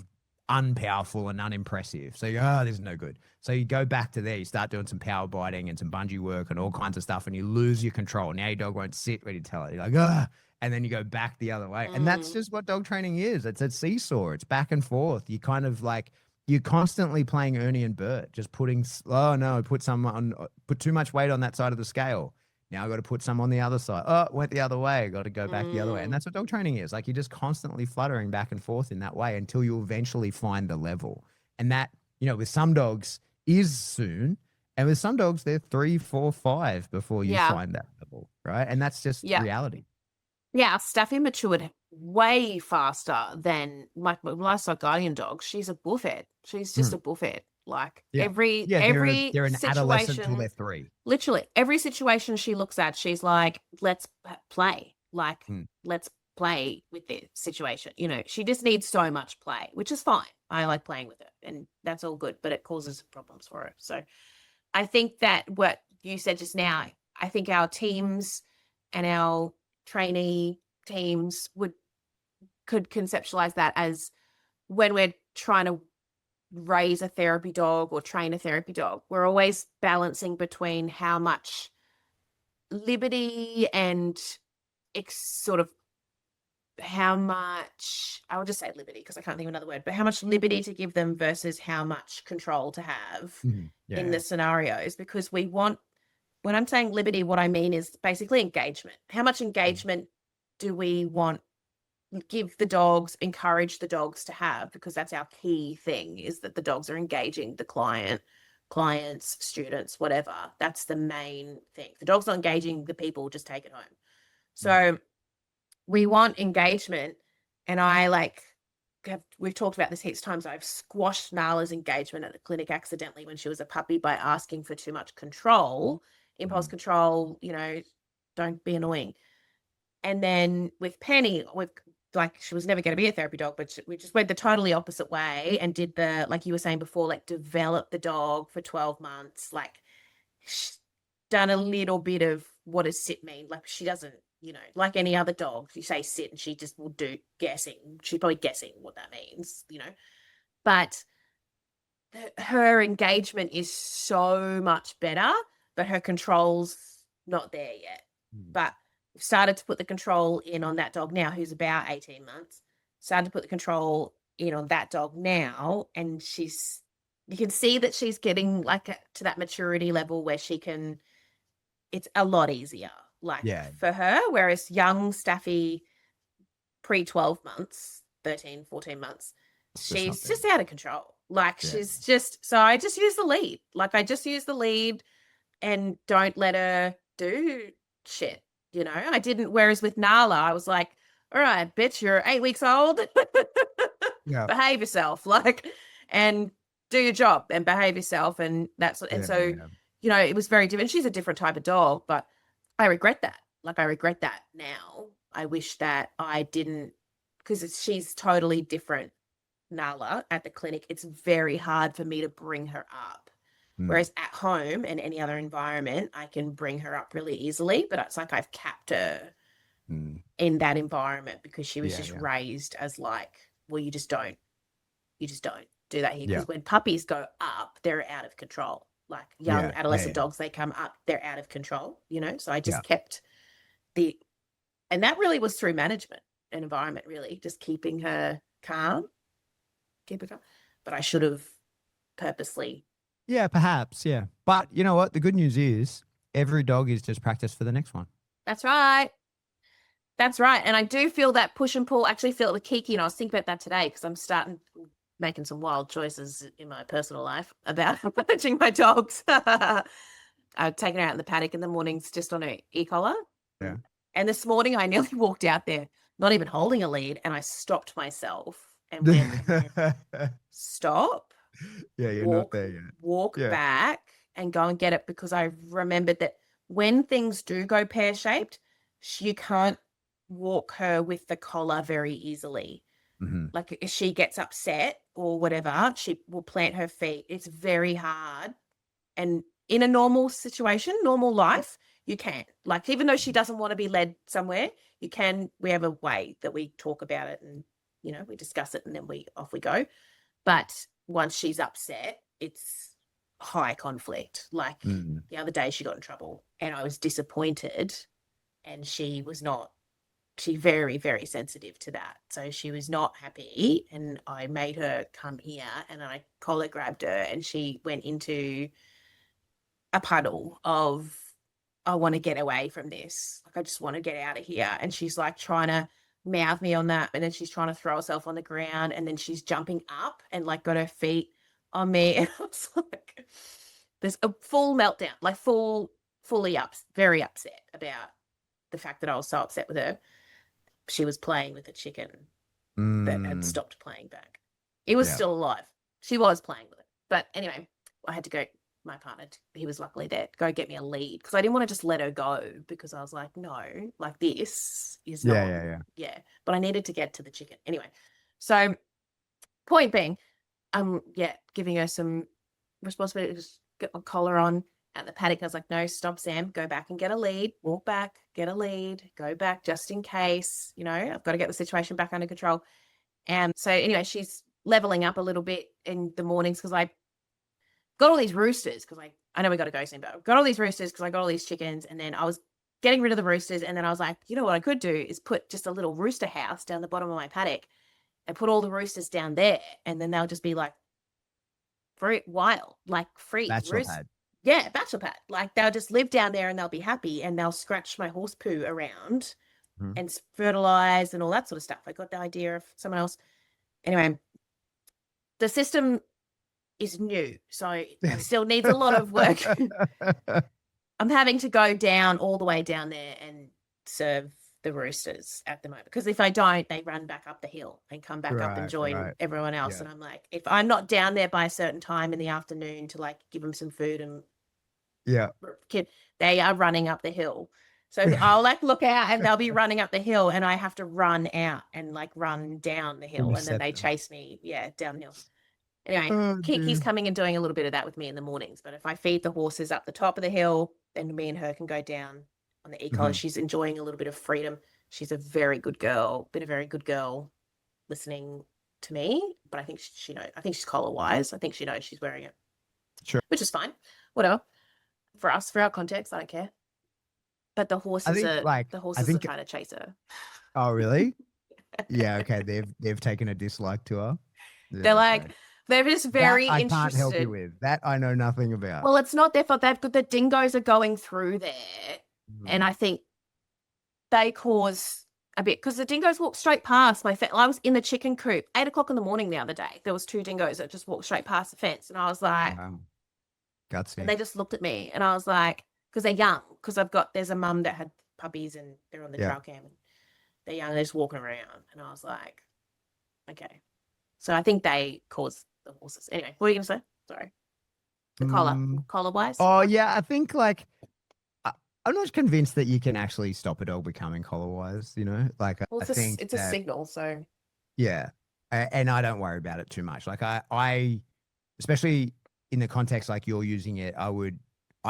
unpowerful and unimpressive. So you go, oh, this is no good. So you go back to there, you start doing some power biting and some bungee work and all kinds of stuff, and you lose your control. Now your dog won't sit when you tell it. You're like, ah, and then you go back the other way. And that's just what dog training is. It's a seesaw. It's back and forth. You kind of like, you're constantly playing Ernie and Bert, just putting, oh no, put too much weight on that side of the scale. Now I got to put some on the other side. Oh, it went the other way. Got to go back the other way. And that's what dog training is. Like, you're just constantly fluttering back and forth in that way until you eventually find the level. And that, with some dogs is soon. And with some dogs, they're 3, 4, 5 before you find that level. Right. And that's just reality. Yeah. Staffy matured way faster than my livestock guardian dog. She's a buffet. She's just a buffet. Like every they're an situation, adolescent till they're 3. Literally every situation she looks at, she's like, let's play. Like, let's play with this situation. She just needs so much play, which is fine. I like playing with her and that's all good, but it causes problems for her. So I think that what you said just now, I think our teams and our trainee teams could conceptualize that as when we're trying to raise a therapy dog or train a therapy dog, we're always balancing between how much liberty and how much, I will just say liberty because I can't think of another word, but how much liberty to give them versus how much control to have in the scenarios. Because we want, when I'm saying liberty, what I mean is basically engagement. How much engagement do we want give the dogs, encourage the dogs to have, because that's our key thing, is that the dogs are engaging the clients, students, whatever. That's the main thing. If the dog's not engaging the people, just take it home. So we want engagement. And we've talked about this heaps of times. I've squashed Nala's engagement at the clinic accidentally when she was a puppy by asking for too much control, impulse control, don't be annoying. And then with Penny, she was never going to be a therapy dog, but we just went the totally opposite way and did like you were saying before, develop the dog for 12 months, done a little bit of what does sit mean. She doesn't, like any other dog, you say sit and she just will do guessing. She's probably guessing what that means, but her engagement is so much better, but her control's not there yet. But we've started to put the control in on that dog now, who's about 18 months. Started to put the control in on that dog now, and you can see that she's getting to that maturity level where it's a lot easier for her. Whereas young Staffy, pre-12 months, 13, 14 months, she's just out of control. She's just, so I just use the lead. I just use the lead and don't let her do shit. I didn't, whereas with Nala, I was like, all right, bitch, you're 8 weeks old. Behave yourself, and do your job and behave yourself. And it was very different. She's a different type of dog, but I regret that. I regret that now. I wish that I didn't, because she's totally different, Nala, at the clinic. It's very hard for me to bring her up. Whereas at home and any other environment, I can bring her up really easily, but it's like I've capped her in that environment because she was raised as well, you just don't do that here. Because when puppies go up, they're out of control. Young adolescent dogs, they come up, they're out of control, So I just kept and that really was through management and environment, really, just keeping her calm. But I should have purposely. Yeah, perhaps. Yeah. But you know what? The good news is every dog is just practice for the next one. That's right. And I do feel that push and pull. I actually feel it with Kiki. And I was thinking about that today because I'm making some wild choices in my personal life about managing my dogs. I've taken her out in the paddock in the mornings just on her e-collar. Yeah. And this morning I nearly walked out there, not even holding a lead. And I stopped myself and went, stop. Yeah, you're not there yet. Walk back and go and get it, because I remembered that when things do go pear-shaped, you can't walk her with the collar very easily. If she gets upset or whatever, she will plant her feet. It's very hard. And in a normal situation, normal life, you can. Even though she doesn't want to be led somewhere, you can. We have a way that we talk about it and, we discuss it and then off we go. But once she's upset, it's high conflict. Like the other day she got in trouble and I was disappointed, and she's very, very sensitive to that. So she was not happy, and I made her come here and I collar grabbed her, and she went into a puddle of, I want to get away from this. Like, I just want to get out of here. And she's like trying to mouth me on that. And then she's trying to throw herself on the ground. And then she's jumping up and like got her feet on me. And I was like, there's a full meltdown, like fully very upset about the fact that I was so upset with her. She was playing with a chicken that had stopped playing back. It was still alive. She was playing with it. But anyway, I had to go. My partner, he was luckily there, go get me a lead, because I didn't want to just let her go, because I was like, no, like this is not. Yeah. But I needed to get to the chicken. Anyway, so point being, giving her some responsibility, just get my collar on at the paddock. I was like, no, stop, Sam, go back and get a lead, walk back, get a lead, go back just in case, I've got to get the situation back under control. And so anyway, she's leveling up a little bit in the mornings, because I got all these roosters, because I know we got to go soon, but I've got all these roosters because I got all these chickens, and then I was getting rid of the roosters, and then I was like, what I could do is put just a little rooster house down the bottom of my paddock and put all the roosters down there, and then they'll just be like free, wild, like free. Bachelor pad. Yeah, bachelor pad. Like, they'll just live down there and they'll be happy, and they'll scratch my horse poo around and fertilize and all that sort of stuff. I got the idea of someone else. Anyway, the system is new, so it still needs a lot of work. I'm having to go down all the way down there and serve the roosters at the moment, because if I don't, they run back up the hill and come back up and join everyone else. And I'm like, if I'm not down there by a certain time in the afternoon to like give them some food and they are running up the hill. So I'll like look out and they'll be running up the hill, and I have to run out and like run down the hill, and then they chase me down the hill. Anyway, Kiki's coming and doing a little bit of that with me in the mornings. But if I feed the horses up the top of the hill, then me and her can go down on the e-collar. She's enjoying a little bit of freedom. She's a very good girl, been a very good girl listening to me. But I think she knows. I think she's collar wise. I think she knows she's wearing it. Sure. Which is fine. Whatever. For us, for our context, I don't care. But the horses are trying to chase her. Oh, really? Yeah. Okay. They've taken a dislike to her. They're like. They're just very interested. I can't help you with that. I know nothing about. Well, it's not their fault. The dingoes are going through there, and I think they cause a bit, because the dingoes walked straight past my fence. I was in the chicken coop 8 o'clock in the morning the other day. There was 2 dingoes that just walked straight past the fence, and I was like, gutsy. And they just looked at me, and I was like, because they're young. Because there's a mum that had puppies, and they're on the trail cam, and they're young. They're just walking around, and I was like, okay. So I think they cause the horses. Anyway, what are you going to say? Sorry. The collar wise? Oh, yeah. I think like, I'm not convinced that you can actually stop a dog becoming collar wise, Like, well, I think it's a signal. So, yeah. And I don't worry about it too much. Like, I, especially in the context like you're using it, I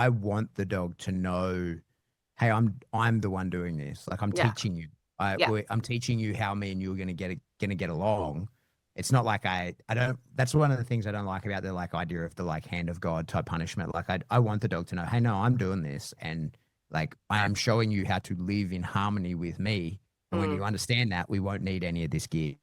want the dog to know, hey, I'm the one doing this. Like, I'm teaching you. I'm teaching you how me and you are going to get along. It's not like I don't, that's one of the things I don't like about the like idea of the like hand of God type punishment. Like I want the dog to know, hey, no, I'm doing this. And like, I am showing you how to live in harmony with me. And when you understand that, we won't need any of this gear.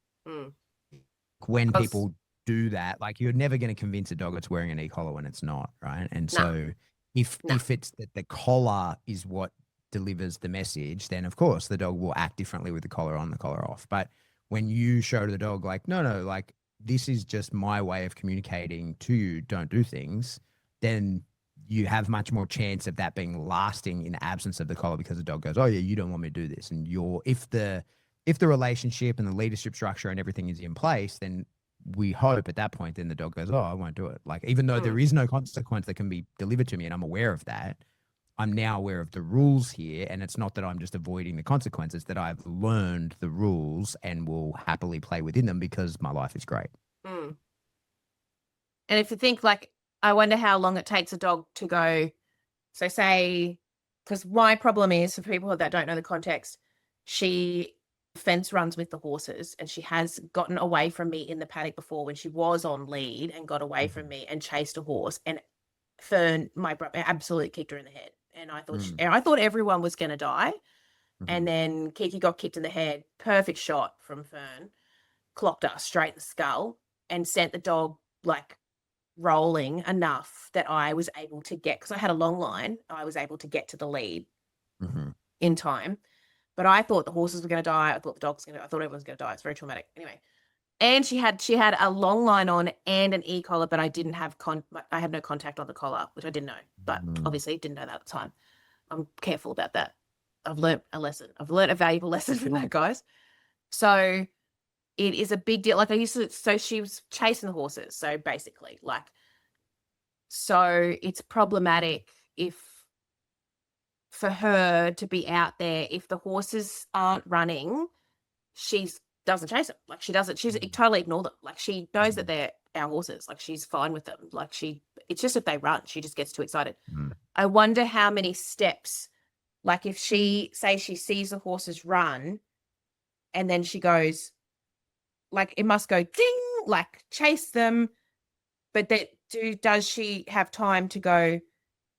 When people do that, like you're never going to convince a dog it's wearing an e-collar when it's not. Right. And so if it's that the collar is what delivers the message, then of course the dog will act differently with the collar on, the collar off. But when you show to the dog, like, no, like this is just my way of communicating to you, don't do things, then you have much more chance of that being lasting in the absence of the collar, because the dog goes, oh yeah, you don't want me to do this. And if the relationship and the leadership structure and everything is in place, then we hope at that point, then the dog goes, oh, I won't do it. Like, even though there is no consequence that can be delivered to me and I'm aware of that, I'm now aware of the rules here, and it's not that I'm just avoiding the consequences, that I've learned the rules and will happily play within them because my life is great. And if you think like, I wonder how long it takes a dog to go. So say, because my problem is, for people that don't know the context, she fence runs with the horses, and she has gotten away from me in the paddock before when she was on lead and got away from me and chased a horse, and Fern, my brother, absolutely kicked her in the head. And I thought everyone was going to die. And then Kiki got kicked in the head. Perfect shot from Fern. Clocked her straight in the skull and sent the dog like rolling enough that I was able to get, because I had a long line, I was able to get to the lead in time. But I thought the horses were going to die. I thought the dogs were going to, I thought everyone was going to die. It's very traumatic. Anyway. And she had a long line on and an e-collar, but I didn't have I had no contact on the collar, which I didn't know. But obviously didn't know that at the time. I'm careful about that. I've learned a lesson. I've learned a valuable lesson from that, guys. So it is a big deal. Like so she was chasing the horses. So basically, so it's problematic for her to be out there, if the horses aren't running, she doesn't chase them. Like she totally ignore them. Like she knows that they're our horses. Like she's fine with them. Like it's just if they run, she just gets too excited. I wonder how many steps, like if she sees the horses run and then she goes, like it must go ding, like chase them. But does she have time to go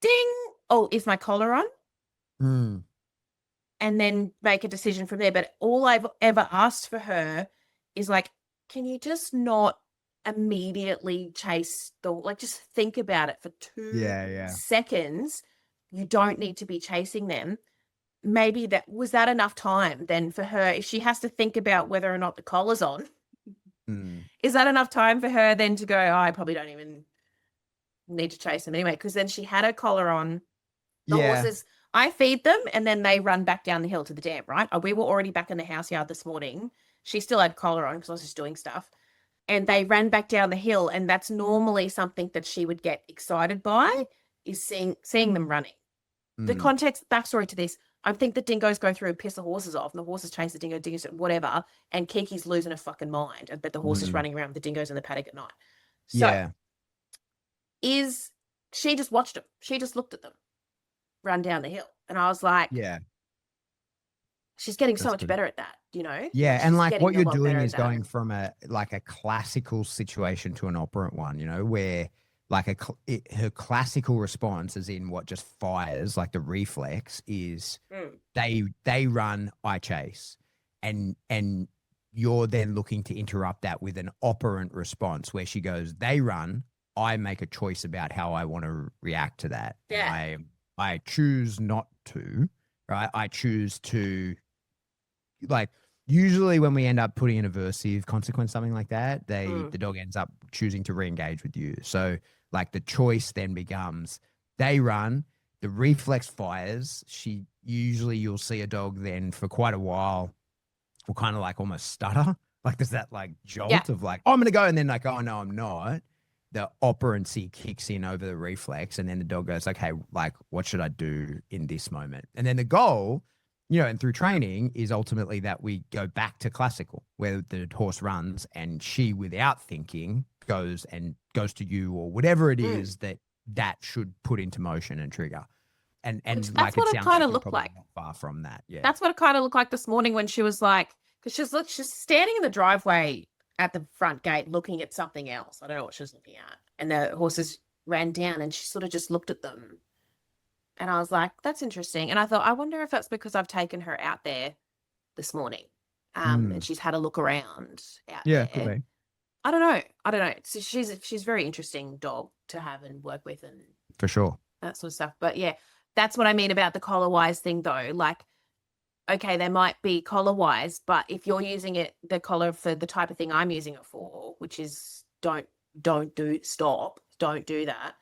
ding? Oh, is my collar on? And then make a decision from there. But all I've ever asked for her is like, can you just not immediately chase just think about it for 2 seconds. You don't need to be chasing them. Maybe was that enough time then for her, if she has to think about whether or not the collar's on, is that enough time for her then to go, I probably don't even need to chase them anyway? Because then she had her collar on. The horses, I feed them and then they run back down the hill to the dam, right? We were already back in the house yard this morning. She still had collar on because I was just doing stuff. And they ran back down the hill, and that's normally something that she would get excited by, is seeing them running. The backstory to this, I think the dingoes go through and piss the horses off, and the horses chase the dingoes, whatever, and Kiki's losing her fucking mind. I bet the horse is running around with the dingoes in the paddock at night. So she just watched them. She just looked at them run down the hill. And I was like, she's getting so much better at that, Yeah, and like what you're doing is going from a classical situation to an operant one, where like her classical response, as in what just fires, like the reflex, is they run, I chase, and you're then looking to interrupt that with an operant response where she goes, they run, I make a choice about how I want to react to that. Yeah. I choose not to, right? I choose to, like, usually when we end up putting an aversive consequence, something like that, the dog ends up choosing to re-engage with you. So like the choice then becomes, they run, the reflex fires. You'll see a dog then for quite a while will kind of like almost stutter. Like there's that like jolt of like, oh, I'm going to go. And then like, oh no, I'm not. The operancy kicks in over the reflex, and then the dog goes, okay, like what should I do in this moment? And then the goal, and through training, is ultimately that we go back to classical, where the horse runs and she, without thinking, goes to you or whatever it is that should put into motion and trigger. And that's like what it kind of looked like. Not far from that, yeah. That's what it kind of looked like this morning when she was like, because she's standing in the driveway at the front gate looking at something else. I don't know what she was looking at. And the horses ran down and she sort of just looked at them. And I was like, that's interesting. And I thought, I wonder if that's because I've taken her out there this morning. And she's had a look around out there. Could be. I don't know. So she's a very interesting dog to have and work with, and for sure, that sort of stuff. But yeah, that's what I mean about the collar wise thing though. Like, okay, there might be collar wise, but if you're using the collar for the type of thing I'm using it for, which is don't do that,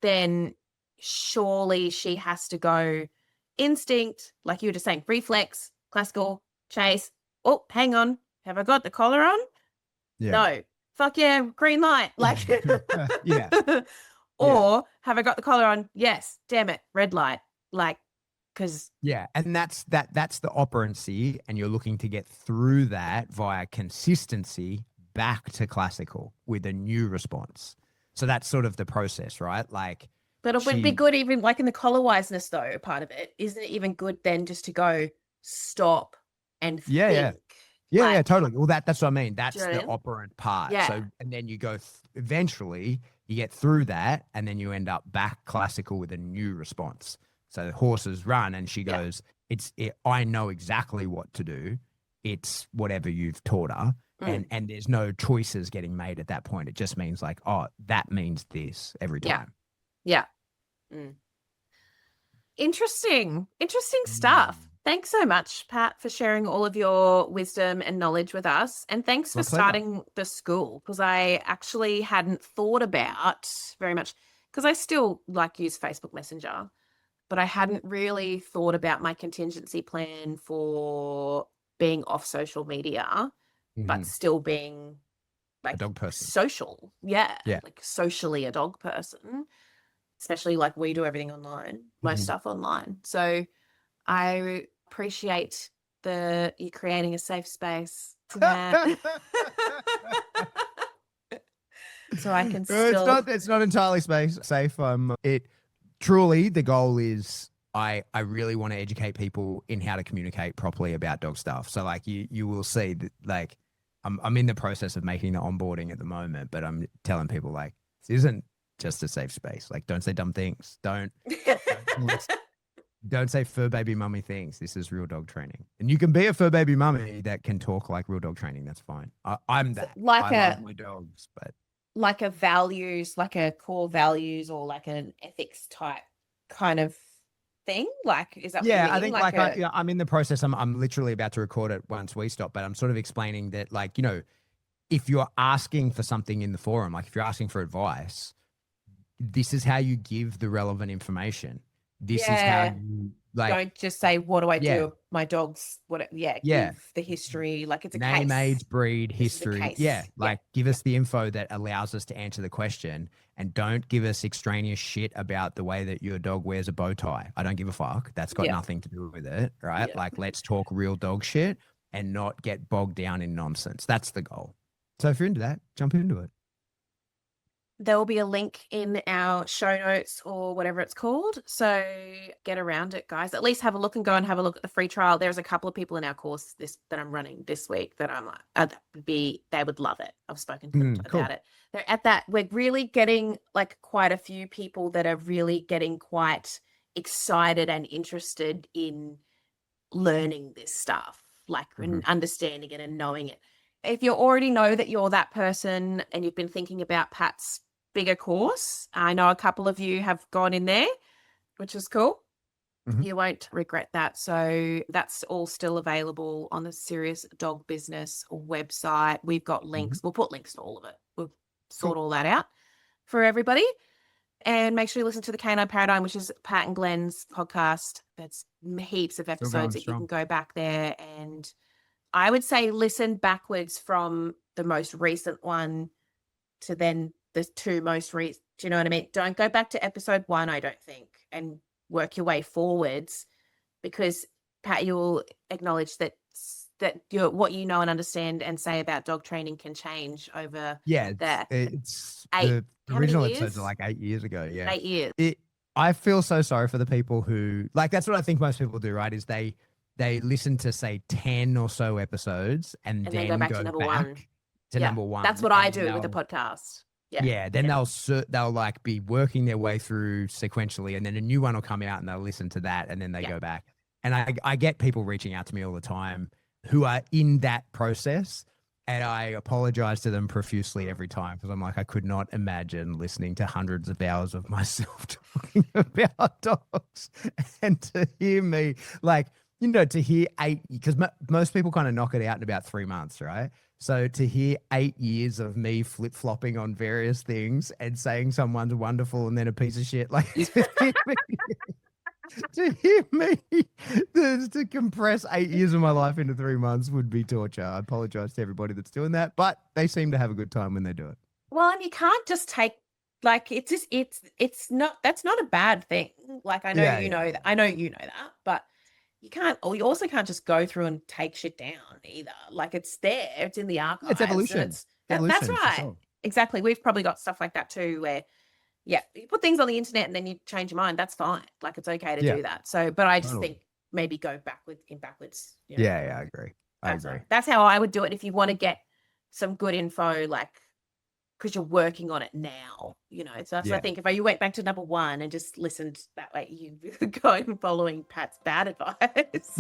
then surely she has to go instinct, like you were just saying, reflex, classical, chase. Oh, hang on. Have I got the collar on? Yeah. No. Fuck yeah, green light. Like, yeah. Or have I got the collar on? Yes. Damn it, red light. Like, because and that's the operancy, and you're looking to get through that via consistency back to classical with a new response. So that's sort of the process, right? Like, but it would be good, even like in the collar wiseness though, part of it, isn't it even good then just to go stop, and Yeah, think. yeah, totally. Well, that's what I mean. That's you know what the I mean? operant part. Yeah. So, and then you go eventually you get through that, and then you end up back classical with a new response. So the horses run, and she goes, I know exactly what to do. It's whatever you've taught her. And there's no choices getting made at that point. It just means like, oh, that means this every time. Yeah. Interesting stuff. Thanks so much, Pat, for sharing all of your wisdom and knowledge with us. And thanks for starting the school, because I actually hadn't thought about very much, because I still use Facebook Messenger, but I hadn't really thought about my contingency plan for being off social media, but still being a dog person. social. Yeah. Like socially a dog person, especially we do everything online, most stuff online. So I appreciate you creating a safe space to so I can still. It's not entirely safe. It truly, the goal is I really want to educate people in how to communicate properly about dog stuff. So you will see that I'm in the process of making the onboarding at the moment, but I'm telling people this isn't just a safe space. Don't say dumb things. Don't say fur baby mummy things. This is real dog training. And you can be a fur baby mummy that can talk like real dog training. That's fine. I'm that. I love my dogs, but like a core values or an ethics type kind of thing. Is that what you mean? I think I'm in the process. I'm literally about to record it once we stop, but I'm sort of explaining that if you're asking for something in the forum, if you're asking for advice, this is how you give the relevant information. This is how you don't just say, what do I do? My dog's give the history. It's a name, case. age, breed, history. Give us the info that allows us to answer the question, and don't give us extraneous shit about the way that your dog wears a bow tie. I don't give a fuck. That's got nothing to do with it, right? Let's talk real dog shit and not get bogged down in nonsense. That's the goal. So if you're into that, jump into it. There will be a link in our show notes or whatever it's called. So get around it, guys. At least have a look and go and have a look at the free trial. There's a couple of people in our course that I'm running this week that I'm they would love it. I've spoken to them about it. They're at that. We're really getting quite a few people that are really getting quite excited and interested in learning this stuff, and understanding it and knowing it. If you already know that you're that person and you've been thinking about Pat's bigger course, I know a couple of you have gone in there, which is cool. You won't regret that. So that's all still available on the Serious Dog Business website. We've got links. We'll put links to all of it. We'll sort all that out for everybody. And make sure you listen to the Canine Paradigm, which is Pat and Glenn's podcast. That's heaps of episodes that you can go back there, and I would say listen backwards from the most recent one to then the two most recent. Do you know what I mean? Don't go back to episode 1, I don't think, and work your way forwards, because Pat, you'll acknowledge that what you know and understand and say about dog training can change over it's the original episodes are 8 years ago. 8 years. I feel so sorry for the people who that's what I think most people do, right? Is they listen to say 10 or so episodes and then go back to number one. That's what I do with the podcast. Then they'll be working their way through sequentially, and then a new one will come out and they'll listen to that, and then they go back. And I get people reaching out to me all the time who are in that process, and I apologize to them profusely every time, because I'm I could not imagine listening to hundreds of hours of myself talking about dogs, and to hear me to hear 8, because most people kind of knock it out in about 3 months, right? So to hear 8 years of me flip-flopping on various things and saying someone's wonderful and then a piece of shit, to hear me to compress 8 years of my life into 3 months would be torture. I apologize to everybody that's doing that, but they seem to have a good time when they do it. Well, and you can't just take it's not, that's not a bad thing. I know you know that. I know you know that, but you also can't just go through and take shit down either. It's there, it's in the archives. It's evolution. That's right. Sure. Exactly. We've probably got stuff like that too, where you put things on the internet and then you change your mind. That's fine. It's okay to do that. So, but I just think maybe go backwards. Yeah, I agree. I agree. That's how I would do it if you want to get some good info, like, because you're working on it now, So I think if you went back to number 1 and just listened that way, you go and following Pat's bad advice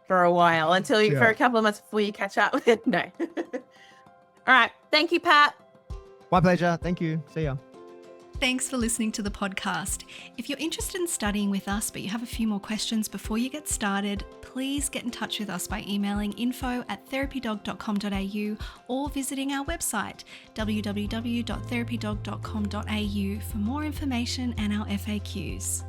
for a while for a couple of months before you catch up. No. All right. Thank you, Pat. My pleasure. Thank you. See ya. Thanks for listening to the podcast. If you're interested in studying with us, but you have a few more questions before you get started, please get in touch with us by emailing info@therapydog.com.au or visiting our website, www.therapydog.com.au, for more information and our FAQs.